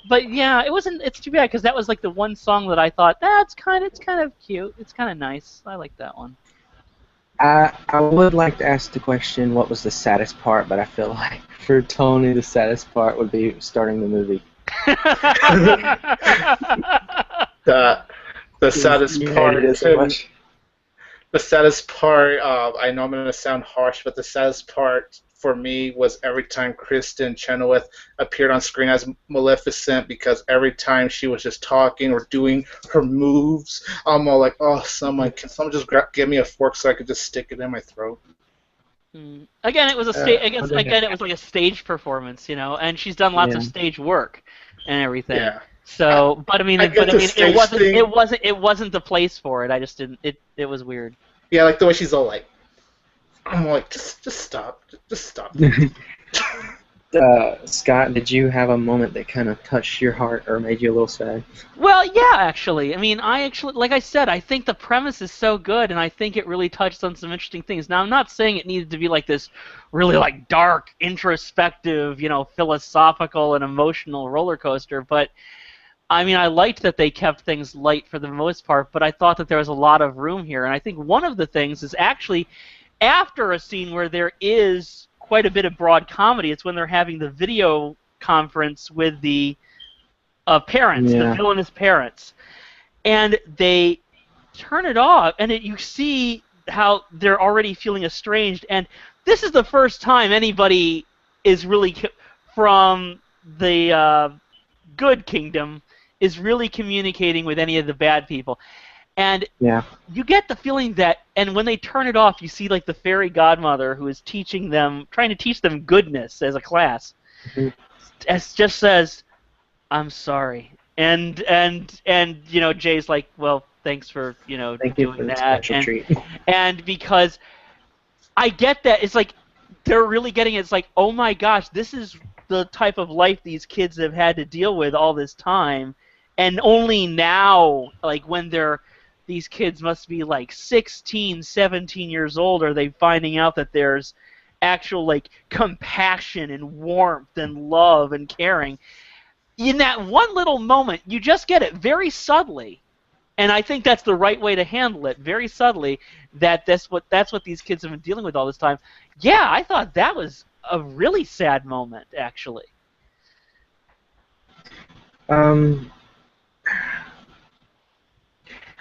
But yeah, it's too bad because that was like the one song that I thought it's kind of cute. It's kind of nice. I like that one.
I would like to ask the question, what was the saddest part? But I feel like for Tony, the saddest part would be starting the movie.
The The saddest
You hated
part,
it so much.
the saddest part, I know I'm going to sound harsh, but the saddest part for me was every time Kristen Chenoweth appeared on screen as Maleficent, because every time she was just talking or doing her moves, I'm all like, oh, can someone just give me a fork so I could just stick it in my throat?
Again, it was a again, it was like a stage performance, and she's done lots of
Yeah.
stage work and everything.
Yeah.
So, but I mean,
I get the stage thing.
it wasn't the place for it. I just didn't. It was weird.
Yeah, like the way she's all like, I'm like, just stop, just stop.
Scott, did you have a moment that kind of touched your heart or made you a little sad?
Well, yeah, actually. I mean, like I said, I think the premise is so good, and I think it really touched on some interesting things. Now, I'm not saying it needed to be like this really like dark, introspective, philosophical and emotional roller coaster, but I mean, I liked that they kept things light for the most part, but I thought that there was a lot of room here, and I think one of the things is actually after a scene where there is quite a bit of broad comedy. It's when they're having the video conference with the parents, the villainous parents, and they turn it off, and you see how they're already feeling estranged. And this is the first time anybody is really from the good kingdom is really communicating with any of the bad people. And you get the feeling that, and when they turn it off, you see like the fairy godmother who is trying to teach them goodness as a class, just says, "I'm sorry," and Jay's like, "Well, thanks for doing that," and because I get that it's like they're really getting it. It's like, oh my gosh, this is the type of life these kids have had to deal with all this time, and only now, like when these kids must be like 16, 17 years old, are they finding out that there's actual like compassion and warmth and love and caring. In that one little moment, you just get it very subtly, and I think that's the right way to handle it, very subtly, that's what these kids have been dealing with all this time. Yeah, I thought that was a really sad moment, actually.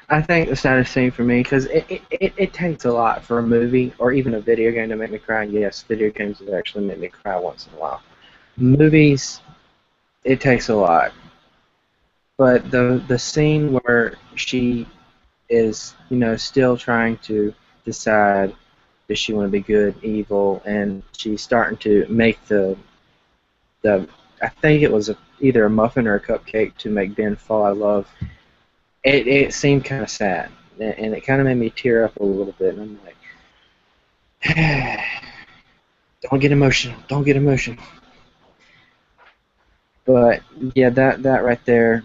I think the saddest scene for me, because it takes a lot for a movie or even a video game to make me cry. Yes, video games have actually made me cry once in a while. Movies, it takes a lot. But the scene where she is, still trying to decide does she want to be good, evil, and she's starting to make the I think it was either a muffin or a cupcake to make Ben fall out of love. It seemed kind of sad, and it kind of made me tear up a little bit. And I'm like, don't get emotional, don't get emotional. But yeah, that right there,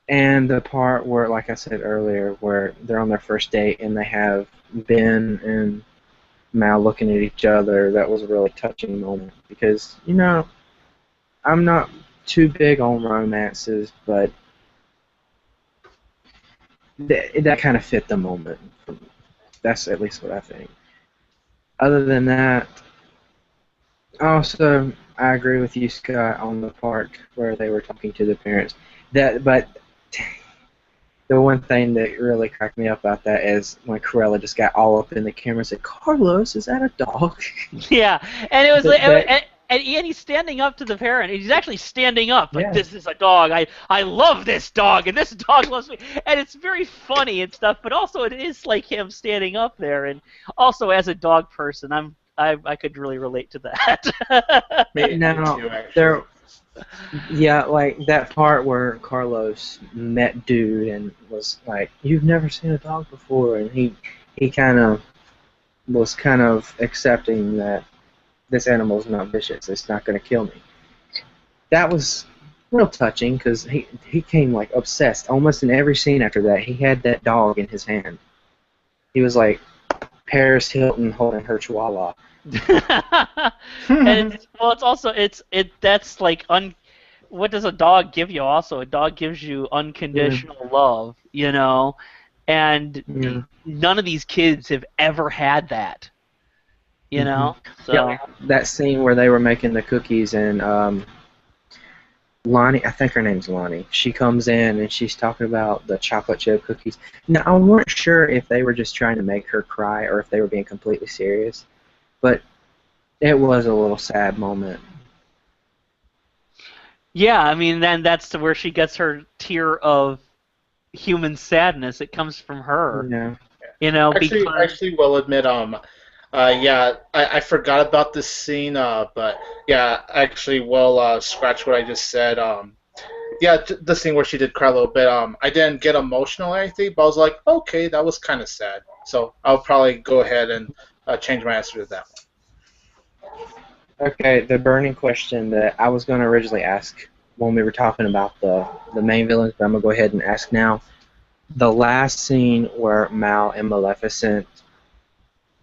and the part where, like I said earlier, where they're on their first date and they have Ben and Mal looking at each other, that was a really touching moment because I'm not too big on romances, but that kind of fit the moment. That's at least what I think. Other than that, also, I agree with you, Scott, on the part where they were talking to the parents. But the one thing that really cracked me up about that is when Cruella just got all up in the camera and said, "Carlos, is that a dog?"
Yeah, and it was and he's standing up to the parent. He's actually standing up, like, this is a dog. I love this dog, and this dog loves me. And it's very funny and stuff, but also it is like him standing up there. And also, as a dog person, I could really relate to that.
Me too,
yeah, like that part where Carlos met Dude and was like, "You've never seen a dog before," and he was kind of accepting that this animal's not vicious, it's not going to kill me. That was real touching because he came like obsessed. Almost in every scene after that, he had that dog in his hand. He was like Paris Hilton holding her chihuahua.
And it's also that's like what does a dog give you? Also, a dog gives you unconditional love, and none of these kids have ever had that. So
that scene where they were making the cookies and Lonnie, I think her name's Lonnie. She comes in and she's talking about the chocolate chip cookies. Now, I weren't sure if they were just trying to make her cry or if they were being completely serious, but it was a little sad moment.
Yeah, I mean, then that's where she gets her tear of human sadness. It comes from her,
Yeah.
Actually,
because
will admit, yeah, I forgot about this scene, but yeah, actually, will scratch what I just said. Yeah, the scene where she did cry a little bit. I didn't get emotional or anything, but I was like, okay, that was kind of sad. So I'll probably go ahead and change my answer to that
Okay, the burning question that I was going to originally ask when we were talking about the main villains, but I'm going to go ahead and ask now. The last scene where Mal and Maleficent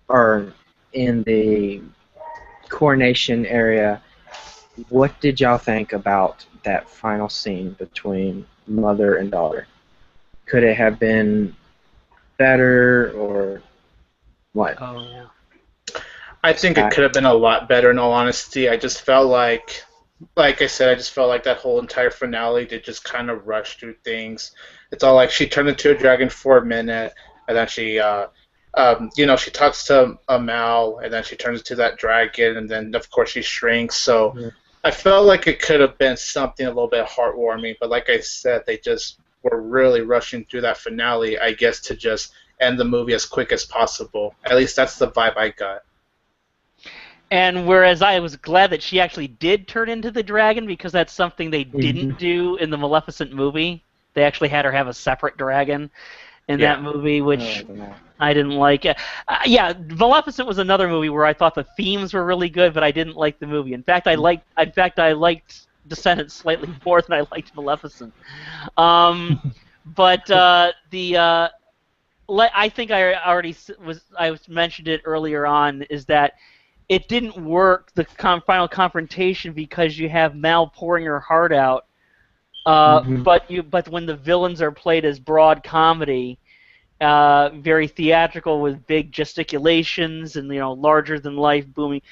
are in the coronation area, what did y'all think about that final scene between mother and daughter? Could it have been better or what?
oh yeah.
I think it could have been a lot better, in all honesty. I just felt like I said, I just felt like that whole entire finale did just kind of rush through things. It's all like she turned into a dragon for a minute, and then she talks to a Mal, and then she turns into that dragon, and then of course she shrinks. So
Yeah.
I felt like it could have been something a little bit heartwarming, but like I said, they just were really rushing through that finale, I guess, to just end the movie as quick as possible. At least that's the vibe I got.
And whereas I was glad that she actually did turn into the dragon, because that's something they
Mhm.
didn't do in the Maleficent movie. They actually had her have a separate dragon in
Yeah.
that movie, which
Oh,
I didn't like. Yeah, Maleficent was another movie where I thought the themes were really good, but I didn't like the movie. In fact, I liked Descendants slightly more than I liked Maleficent. But I think I already I mentioned it earlier on, is that it didn't work, the final confrontation, because you have Mal pouring her heart out.
Mhm.
But when the villains are played as broad comedy, very theatrical with big gesticulations and larger than life booming,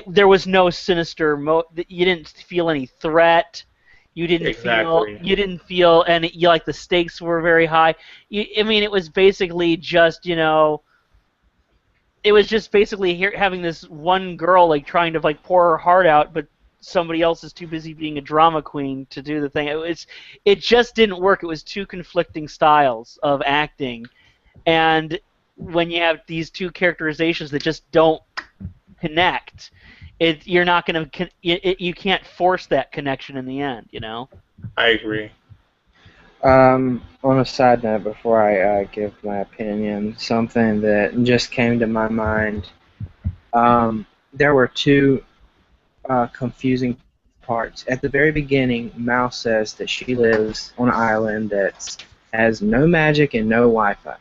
there was no sinister. You didn't feel any threat.
Exactly.
You didn't feel any. Like the stakes were very high. I mean, it was basically just it was just basically having this one girl like trying to like pour her heart out, but somebody else is too busy being a drama queen to do the thing. It just didn't work. It was two conflicting styles of acting, and when you have these two characterizations that just don't connect, you're not gonna you can't force that connection in the end.
I agree.
On a side note, before I give my opinion, something that just came to my mind. There were two confusing parts. At the very beginning, Mal says that she lives on an island that has no magic and no Wi-Fi.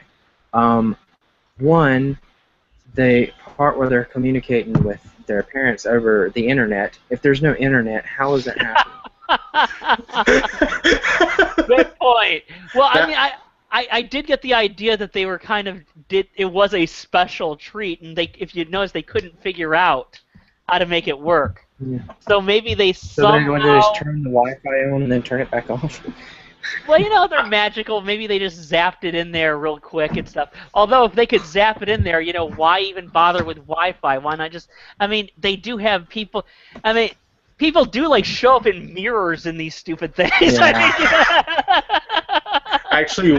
Um, one, the part where they're communicating with their parents over the internet. If there's no internet, how is that happening?
Good point. Well, I
That,
mean, I did get the idea that they were kind of it was a special treat, and if you notice, they couldn't figure out how to make it work.
Yeah.
So maybe they
So they would
somehow,
just turn the Wi-Fi on and then turn it back off.
well, they're magical. Maybe they just zapped it in there real quick and stuff. Although if they could zap it in there, why even bother with Wi-Fi? Why not just? I mean, they do have people. I mean, people do like show up in mirrors in these stupid things.
Yeah.
actually,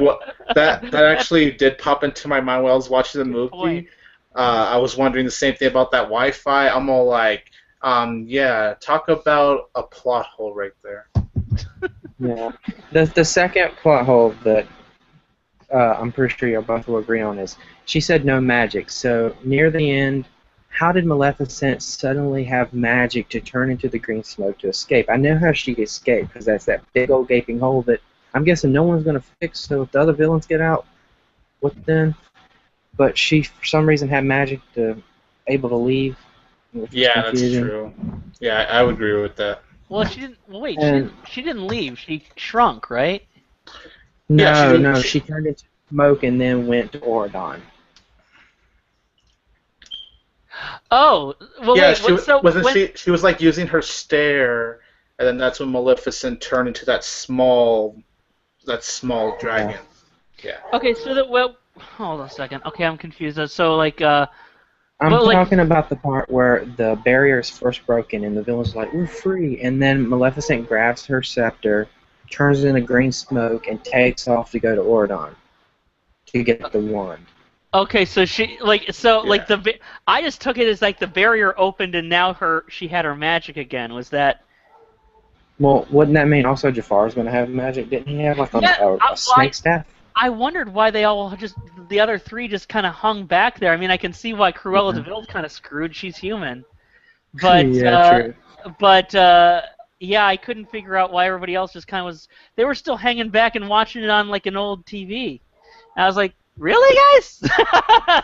that actually did pop into my mind while I was watching the
Good point.
movie. I was wondering the same thing about that Wi-Fi. I'm all like, yeah, talk about a plot hole right there.
Yeah. The second plot hole that I'm pretty sure you both will agree on is she said no magic. So near the end, how did Maleficent suddenly have magic to turn into the green smoke to escape? I know how she escaped because that's that big old gaping hole that I'm guessing no one's going to fix. So if the other villains get out, what then? But she, for some reason, had magic to able to leave, which was
Yeah, that's
confusing.
true. Yeah, I would agree with that.
Well, she didn't. Well, wait,
And
she didn't leave. She shrunk, right?
Yeah,
no,
she,
no,
she
she turned into smoke and then went to Oridon.
Oh, well,
yeah,
wait.
she
So
wasn't
when?
she was like using her stare, and then that's when Maleficent turned into that small dragon. Yeah.
Okay, so hold on a second. Okay, I'm confused. So like,
I'm
but like,
talking about the part where the barrier is first broken and the villain's like, we're free. And then Maleficent grabs her scepter, turns it into green smoke, and takes off to go to Oridon to get the wand.
okay, so I just took it as like the barrier opened and now she had her magic again. Was that?
Well, wouldn't that mean also Jafar's going to have magic? Didn't he have like a snake staff?
I wondered why the other three just kind of hung back there. I mean, I can see why Cruella De Vil's kind of screwed. She's human. But,
yeah, true.
Yeah, I couldn't figure out why everybody else just kind of was. They were still hanging back and watching it on like an old TV. And I was like, really, guys?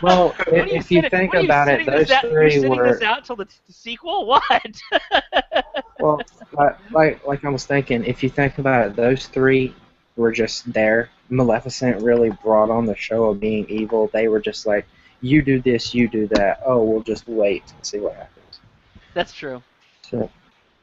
Well, if you think about it, those three
were.
were.
This out till the sequel? What?
Well, like I was thinking, if you think about it, those three were just there. Maleficent really brought on the show of being evil. They were just like, you do this, you do that. Oh, we'll just wait and see what happens.
That's true.
So,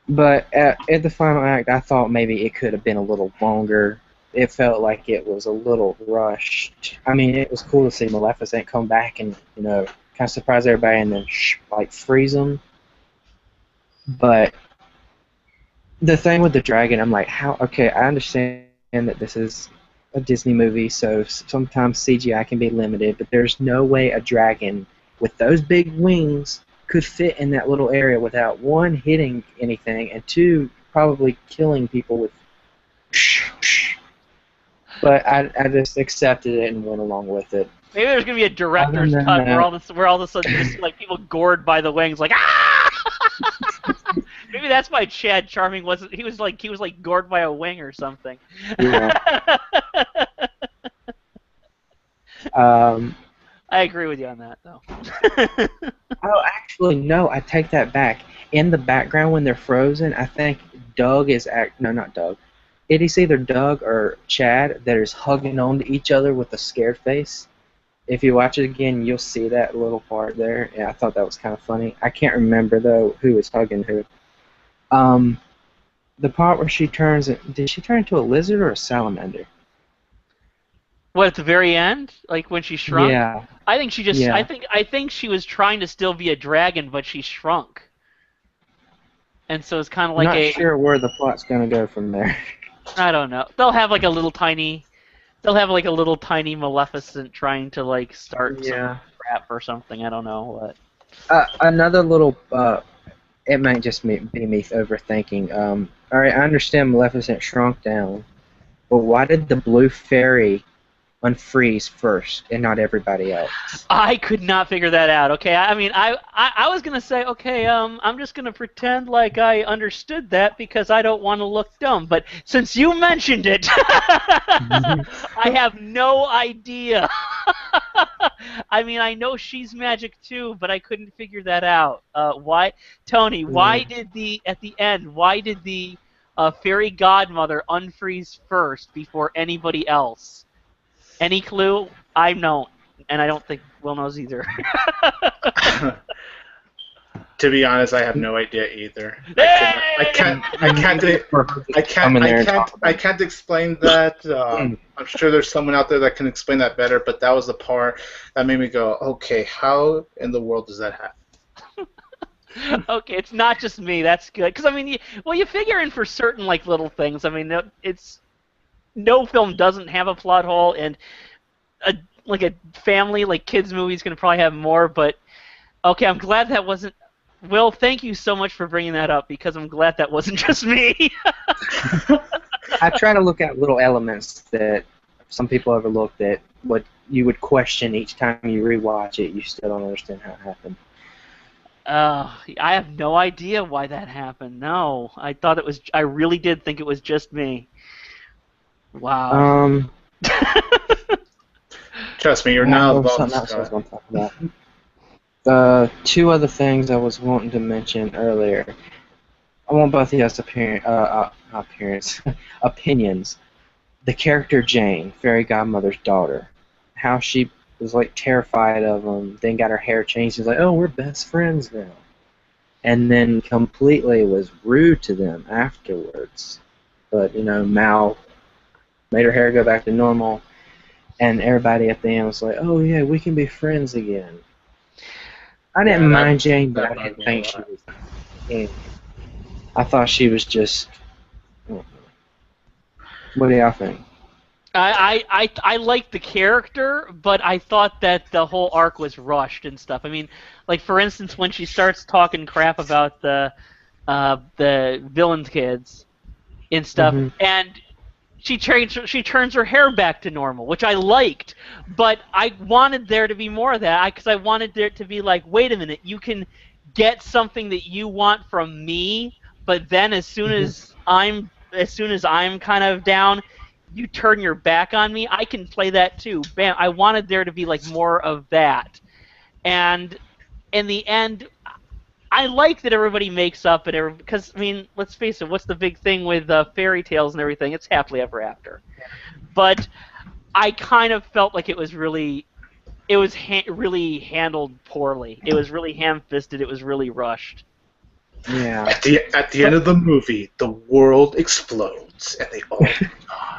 but at the final act, I thought maybe it could have been a little longer. It felt like it was a little rushed. I mean, it was cool to see Maleficent come back and, kind of surprise everybody and then freeze them. But the thing with the dragon, I'm like, how? Okay, I understand that this is a Disney movie, so sometimes CGI can be limited, but there's no way a dragon with those big wings could fit in that little area without, one, hitting anything, and two, probably killing people with. But I just accepted it and went along with it.
Maybe there's gonna be a director's cut where all of a sudden just like people gored by the wings, like ah. Maybe that's why Chad Charming wasn't. He was like gored by a wing or something.
Yeah.
I agree with you on that, though.
Oh, actually, no. I take that back. In the background, when they're frozen, I think Doug is no, not Doug. It is either Doug or Chad that is hugging on to each other with a scared face. If you watch it again, you'll see that little part there. Yeah, I thought that was kind of funny. I can't remember, though, who is hugging who. The part where did she turn into a lizard or a salamander?
What, at the very end? Like when she shrunk?
Yeah.
I think she just,
Yeah.
I think she was trying to still be a dragon, but she shrunk. And so it's kind of like
Not sure where the plot's going to go from there.
I don't know. They'll have like a little tiny Maleficent trying to like start some crap or something. I don't know what.
Another little, it might just be me overthinking. All right, I understand Maleficent shrunk down, but why did the blue fairy unfreeze first and not everybody else?
I could not figure that out. Okay, I mean, I was gonna say, okay, I'm just gonna pretend like I understood that because I don't want to look dumb. But since you mentioned it, I have no idea. I mean, I know she's magic too, but I couldn't figure that out. Why, Tony? Why did at the end? Why did the fairy godmother unfreeze first before anybody else? Any clue? I don't, and I don't think Will knows either.
To be honest, I have no idea either. I can't explain that. I'm sure there's someone out there that can explain that better, but that was the part that made me go, okay, how in the world does that happen?
Okay, it's not just me. That's good, because I mean, you figure in for certain like little things. I mean, no film doesn't have a plot hole, and a family like kids movie is gonna probably have more. But okay, I'm glad that wasn't. Will, thank you so much for bringing that up because I'm glad that wasn't just me.
I try to look at little elements that some people overlook that what you would question each time you rewatch it. You still don't understand how it happened.
I have no idea why that happened. No, I thought it was. I really did think it was just me. Wow.
Trust me, you're now above
something else I was going to talk about. Two other things I was wanting to mention earlier. I want both of you guys' opinions. The character Jane, fairy godmother's daughter, how she was like terrified of him, then got her hair changed. She's like, "Oh, we're best friends now." and then completely was rude to them afterwards. But Mal made her hair go back to normal, and everybody at the end was like, "Oh yeah, we can be friends again." I didn't mind Jane, but I didn't think she was anything. I thought she was just. What do y'all think?
I liked the character, but I thought that the whole arc was rushed and stuff. I mean, like for instance, when she starts talking crap about the villain kids and stuff, and she turns her hair back to normal, which I liked, but I wanted there to be more of that because I wanted there to be like, wait a minute, you can get something that you want from me, but then as soon as I'm kind of down, you turn your back on me. I can play that too. Bam! I wanted there to be like more of that, and in the end, I like that everybody makes up and because I mean, let's face it, what's the big thing with fairy tales and everything? It's happily ever after. But I kind of felt like it was really handled poorly. It was really ham-fisted. It was really rushed.
Yeah.
At the end of the movie, the world explodes and they all die.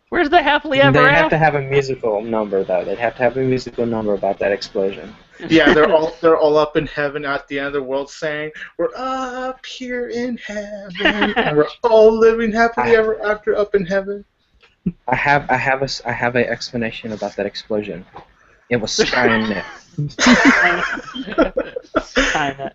Where's the happily ever after?
They have to have a musical number though. They'd have to have a musical number about that explosion.
Yeah, they're all up in heaven at the end of the world saying, "We're up here in heaven, and we're all living happily ever after up in heaven."
I have a explanation about that explosion. It was Skynet.
Skynet.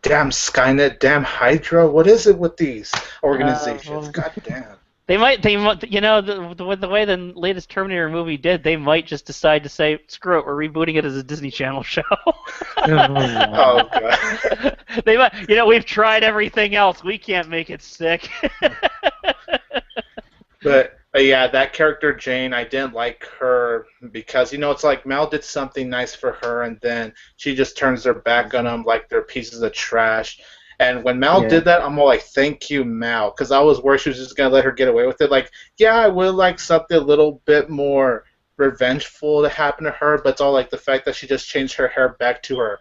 Damn Skynet, damn Hydra. What is it with these organizations? God damn.
They might, the way the latest Terminator movie did, they might just decide to say, screw it, we're rebooting it as a Disney Channel show.
Oh, God.
They might, we've tried everything else. We can't make it stick.
But, yeah, that character, Jane, I didn't like her because, it's like Mal did something nice for her, and then she just turns her back on them like they're pieces of trash. And when Mal did that, I'm all like, thank you, Mal, because I was worried she was just going to let her get away with it. Like, yeah, I would like something a little bit more revengeful to happen to her, but it's all like the fact that she just changed her hair back to her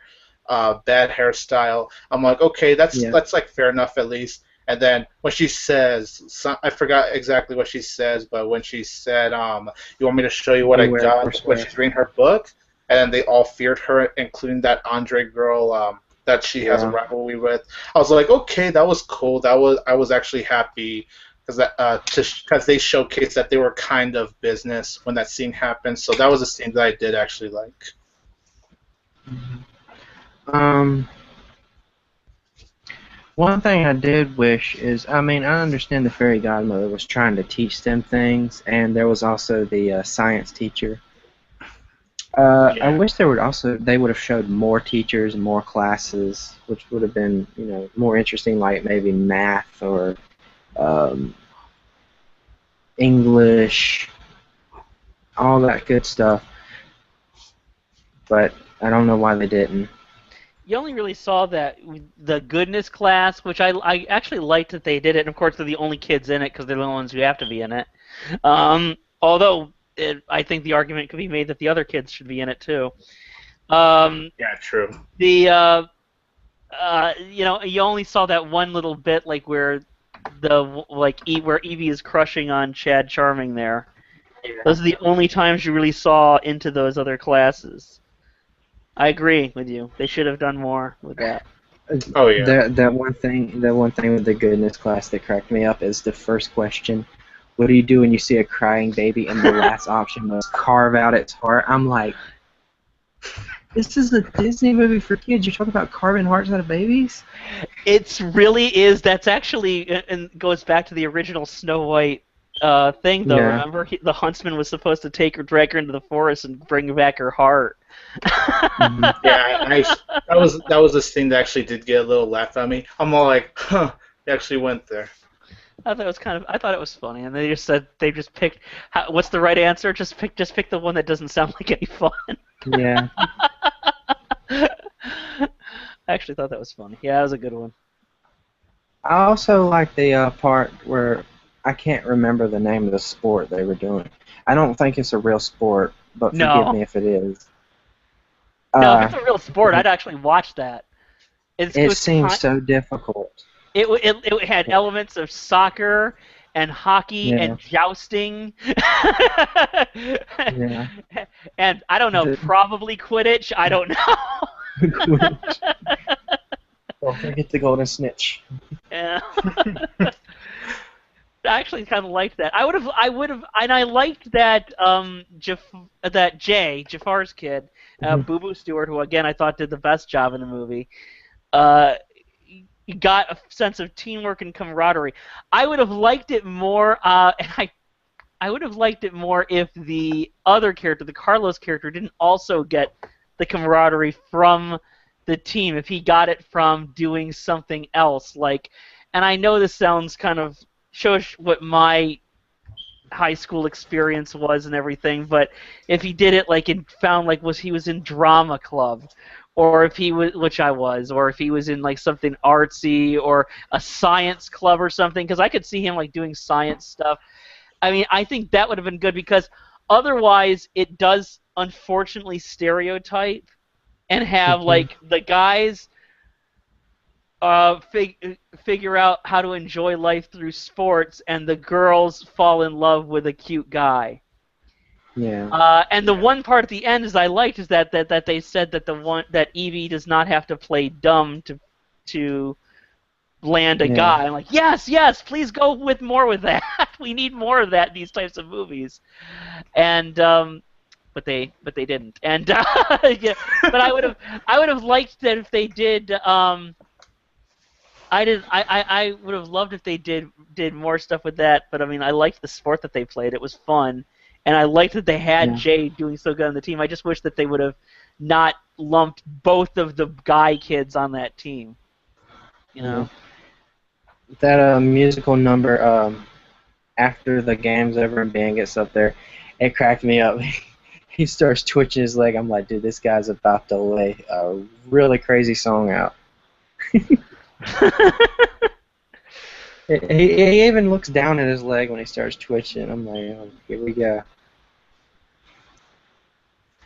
bad hairstyle. I'm like, okay, that's like fair enough at least. And then when she says, I forgot exactly what she says, but when she said, you want me to show you what I got when she's reading her book, and then they all feared her, including that Andre girl that she has a rivalry with. I was like, okay, that was cool. I was actually happy because they showcased that they were kind of business when that scene happened. So that was a scene that I did actually like.
One thing I did wish is, I understand the fairy godmother was trying to teach them things, and there was also the science teacher. I wish they would have showed more teachers and more classes, which would have been, more interesting, like maybe math or English, all that good stuff. But I don't know why they didn't.
You only really saw the goodness class, which I actually liked that they did it, and of course they're the only kids in it because they're the ones who have to be in it. Although I think the argument could be made that the other kids should be in it too.
Yeah, true.
You only saw that one little bit, like where where Evie is crushing on Chad Charming there. Yeah. Those are the only times you really saw into those other classes. I agree with you. They should have done more with that.
Oh yeah.
That one thing with the goodness class that cracked me up is the first question. What do you do when you see a crying baby? And the last option was carve out its heart. I'm like, this is a Disney movie for kids. You're talking about carving hearts out of babies?
It really is. That's actually, and goes back to the original Snow White thing, though. Yeah. Remember, the huntsman was supposed to drag her into the forest and bring back her heart.
Yeah, that was this thing that actually did get a little laugh at me. I'm all like, huh, he actually went there.
I thought it was funny, and they just picked. What's the right answer? Just pick the one that doesn't sound like any fun.
Yeah.
I actually thought that was funny. Yeah, that was a good one.
I also like the part where I can't remember the name of the sport they were doing. I don't think it's a real sport, but forgive me if it is.
No, if
Uh,
it's a real sport, I'd actually watch that. It
it
was
seems so difficult.
it had elements of soccer and hockey
Yeah,
and jousting,
yeah.
and I don't know,
The
probably Quidditch. I don't know.
Quidditch. Don't forget the golden snitch.
Yeah. I actually kind of liked that. I would have, and I liked that that Jay, Jafar's kid,
Mhm.
Boo Boo Stewart, who again I thought did the best job in the movie. Uh, you got a sense of teamwork and camaraderie. I would have liked it more, and I would have liked it more if the other character, the Carlos character, didn't also get the camaraderie from the team. If he got it from doing something else, like, and I know this sounds kind of shows what my high school experience was and everything, but if he did it like and found like he was in drama club, or if he was, which I was, or if he was in like something artsy or a science club or something, because I could see him like doing science stuff. I mean, I think that would have been good because otherwise it does unfortunately stereotype and have
Mhm.
like the guys figure out how to enjoy life through sports, and the girls fall in love with a cute guy.
Yeah.
And the one part at the end is I liked is that they said that the one that Evie does not have to play dumb to land a
Yeah.
guy. I'm like, yes, yes, please go with more with that. We need more of that in these types of movies. And but they didn't. And yeah, but I would have liked that if they did. I would have loved if they did more stuff with that. But I mean, I liked the sport that they played. It was fun, and I liked that they had
Yeah.
Jay doing so good on the team. I just wish that they would have not lumped both of the guy kids on that team. You
Yeah.
know.
That musical number after the game's over and Ben gets up there, it cracked me up. He starts twitching his leg. I'm like, dude, this guy's about to lay a really crazy song out. He even looks down at his leg when he starts twitching. I'm like, oh, here we go.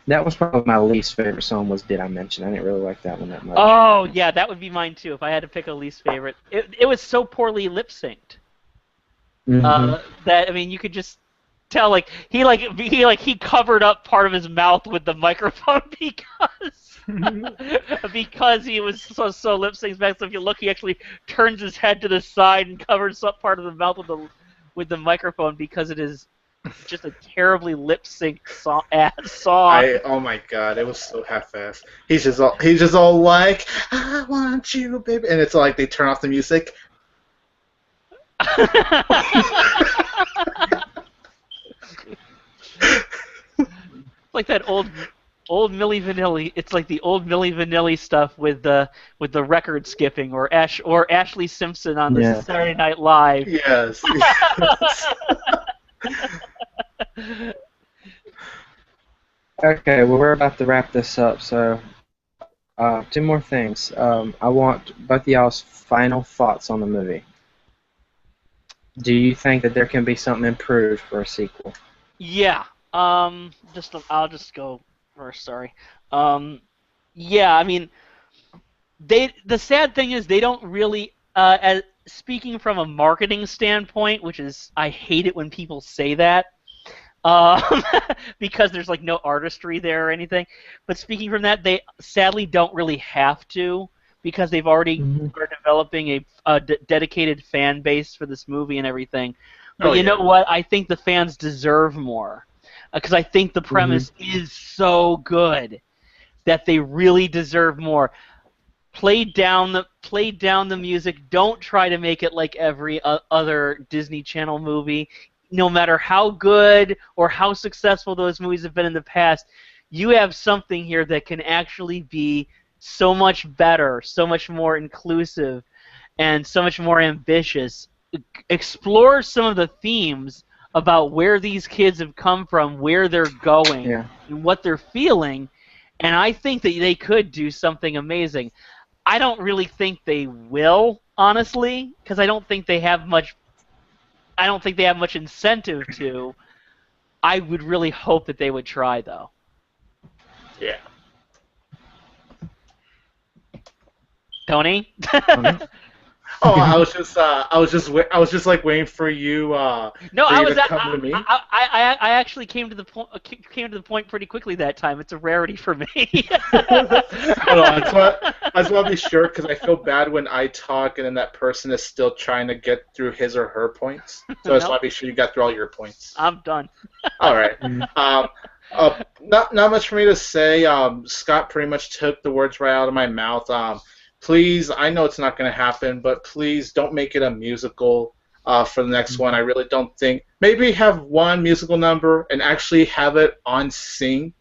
That was probably my least favorite song. Was Did I Mention? I didn't really like that one that much.
Oh yeah, that would be mine too if I had to pick a least favorite. It was so poorly lip synced.
Hmm.
That I mean, you could just tell he covered up part of his mouth with the microphone because he was so lip synced back. So if you look, he actually turns his head to the side and covers up part of the mouth with the microphone because it is just a terribly lip synced song.
Oh my god, it was so half-assed. He's just all like, I want you, baby, and it's like they turn off the music.
Like that old Milli Vanilli. It's like the old Milli Vanilli stuff with the record skipping, or Ashley Simpson on the
Yeah.
Saturday Night Live.
Yes.
Okay, well, we're about to wrap this up, so two more things. I want both of y'all's final thoughts on the movie. Do you think that there can be something improved for a sequel?
Yeah. I'll just go first. Sorry. Yeah. I mean, the sad thing is they don't really. Speaking from a marketing standpoint, which is I hate it when people say that. Because there's like no artistry there or anything. But speaking from that, they sadly don't really have to because they've already
Mhm.
are developing a dedicated fan base for this movie and everything. But
Oh,
you know
yeah.
what? I think the fans deserve more because I think the premise is so good that they really deserve more. Play down the music. Don't try to make it like every other Disney Channel movie. No matter how good or how successful those movies have been in the past, you have something here that can actually be so much better, so much more inclusive, and so much more ambitious. Explore some of the themes about where these kids have come from, where they're going,
Yeah.
and what they're feeling, and I think that they could do something amazing. I don't really think they will, honestly, because I don't think they have much. I don't think they have much incentive to. I would really hope that they would try, though.
Yeah.
Tony?
Oh, I was just like waiting for you,
No,
for
I
you
was
to come to me.
I actually came to the point pretty quickly that time. It's a rarity for me.
Oh, no, I just want to be sure because I feel bad when I talk and then that person is still trying to get through his or her points. So I just
Nope,
want to be sure you got through all your points.
I'm done.
All right. Not much for me to say. Scott pretty much took the words right out of my mouth. Please, I know it's not going to happen, but please don't make it a musical for the next one. I really don't think. Maybe have one musical number and actually have it on sync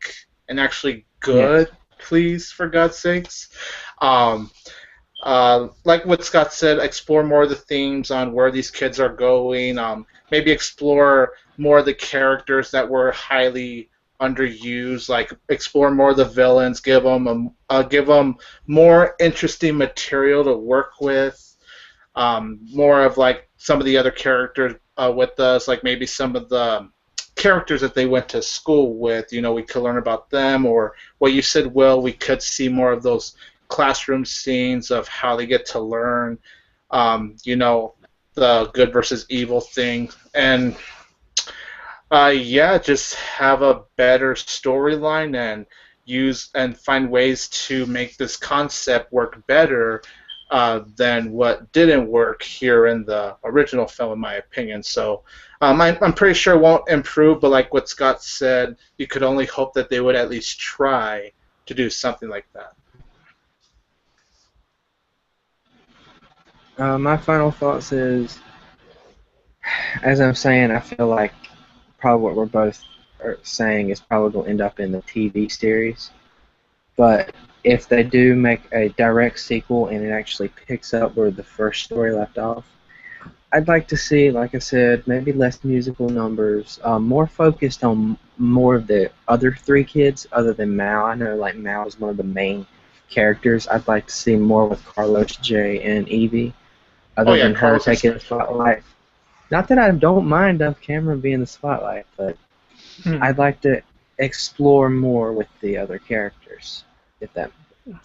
and actually good, please, for God's sakes. Like what Scott said, explore more of the themes on where these kids are going. Maybe explore more of the characters that were highly underused. Like explore more of the villains. Give them more interesting material to work with. More of like some of the other characters with us. Like maybe some of the characters that they went to school with. We could learn about them. Or what you said, Will, we could see more of those classroom scenes of how they get to learn, the good versus evil thing, and just have a better storyline and use and find ways to make this concept work better than what didn't work here in the original film, in my opinion. So I'm pretty sure it won't improve, but like what Scott said, you could only hope that they would at least try to do something like that.
My final thoughts is, as I'm saying, I feel like probably what we're both saying is probably going to end up in the TV series. But if they do make a direct sequel and it actually picks up where the first story left off, I'd like to see, like I said, maybe less musical numbers, more focused on more of the other three kids other than Mao. I know like Mao is one of the main characters. I'd like to see more with Carlos, Jay, and Evie, other than her
Carlos
taking the spotlight. Not that I don't mind Dove Cameron being the spotlight, but I'd like to explore more with the other characters, if that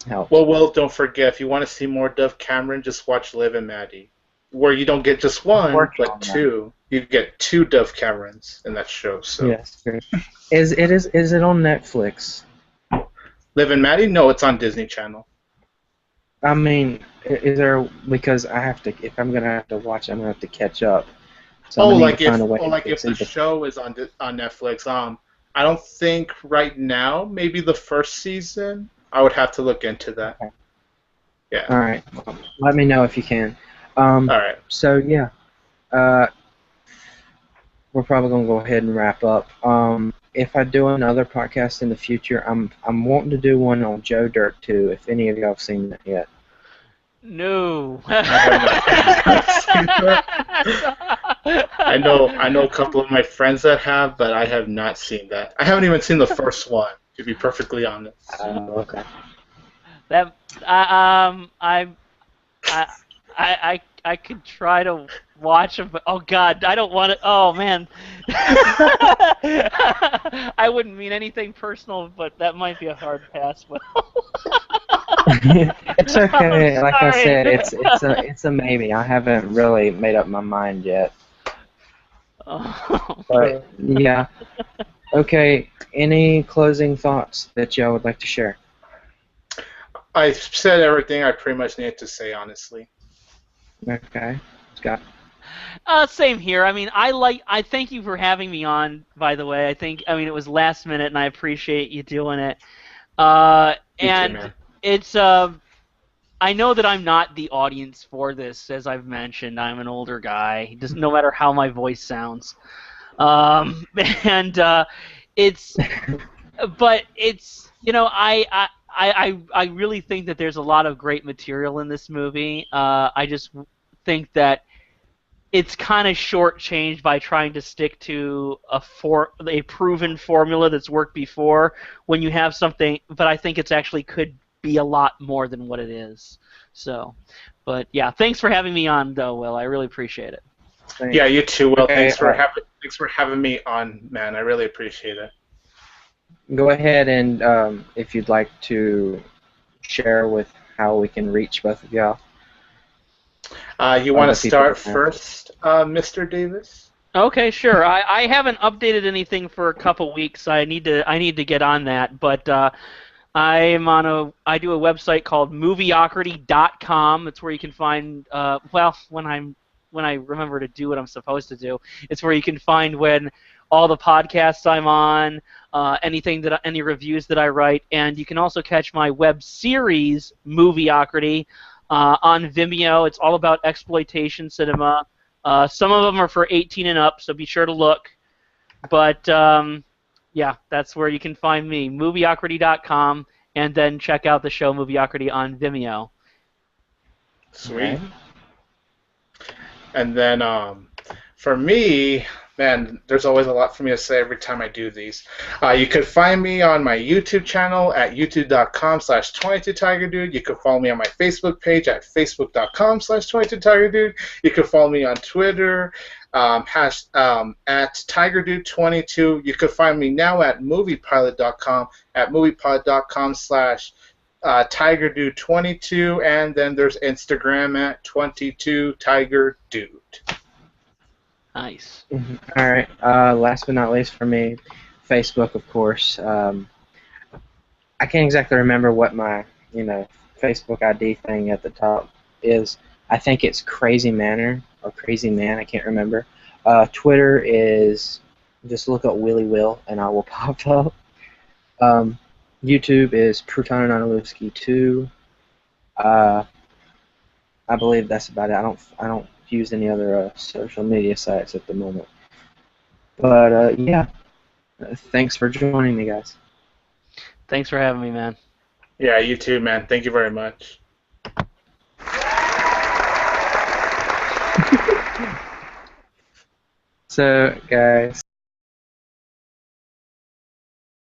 helps.
Well, don't forget, if you want to see more Dove Cameron, just watch Liv and Maddie, where you don't get just one, but two. You get two Dove Camerons in that show. So
yes, sure. Is it on Netflix?
Liv and Maddie? No, it's on Disney Channel.
I mean, is there, because I have to, if I'm gonna have to watch it, I'm gonna have to catch up. So
if the show is on Netflix, I don't think right now. Maybe the first season. I would have to look into that.
Okay.
Yeah.
All right. Let me know if you can.
All right.
So yeah, we're probably gonna go ahead and wrap up. If I do another podcast in the future, I'm wanting to do one on Joe Dirt too. If any of y'all have seen that yet.
No.
I know a couple of my friends that have, but I have not seen that. I haven't even seen the first one, to be perfectly honest.
Okay.
That I could try to watch them, but oh god, I don't want to. Oh man, I wouldn't mean anything personal, but that might be a hard pass. Well.
It's okay. Like I
Sorry.
said, it's a maybe. I haven't really made up my mind yet.
Oh.
But yeah. Okay. Any closing thoughts that y'all would like to share?
I said everything I pretty much needed to say, honestly.
Okay. Scott.
Same here. I mean, I thank you for having me on. By the way, it was last minute, and I appreciate you doing it. And
man.
it's I know that I'm not the audience for this, as I've mentioned. I'm an older guy, just no matter how my voice sounds. It's, but it's, I really think that there's a lot of great material in this movie. I just think that it's kind of shortchanged by trying to stick to a proven formula that's worked before when you have something, but I think it's actually could be a lot more than what it is. So, but yeah, thanks for having me on, though, Will. I really appreciate it.
Thanks.
Yeah, you too, Will.
Okay,
Thanks for having me on, man. I really appreciate it.
Go ahead and if you'd like to share with how we can reach both of y'all.
You want to start first, Mr. Davis?
Okay, sure. I haven't updated anything for a couple weeks. I need to get on that, but I do a website called Moviocrity.com. It's where you can find when I remember to do what I'm supposed to do. It's where you can find when all the podcasts I'm on, any reviews that I write, and you can also catch my web series Moviocrity on Vimeo. It's all about exploitation cinema. Some of them are for 18 and up, so be sure to look. But yeah, that's where you can find me, Moviocrity.com, and then check out the show Moviocrity on Vimeo.
Sweet. Okay. And then for me, man, there's always a lot for me to say every time I do these. You could find me on my YouTube channel at youtube.com/22tigerdude. You could follow me on my Facebook page at facebook.com/22tigerdude. You could follow me on Twitter at tigerdude22. You could find me now at moviepilot.com at moviepilot.com/tigerdude22, and then there's Instagram at 22tigerdude.
Nice.
Mm-hmm. All right. Last but not least for me, Facebook, of course. I can't exactly remember what my Facebook ID thing at the top is. I think it's Crazy Manor or Crazy Man. I can't remember. Twitter is just look up Willy Will and I will pop up. YouTube is Pruton Analuski 2. I believe that's about it. I don't use any other social media sites at the moment. But yeah, thanks for joining me, guys.
Thanks for having me, man.
Yeah, you too, man. Thank you very much.
So, guys.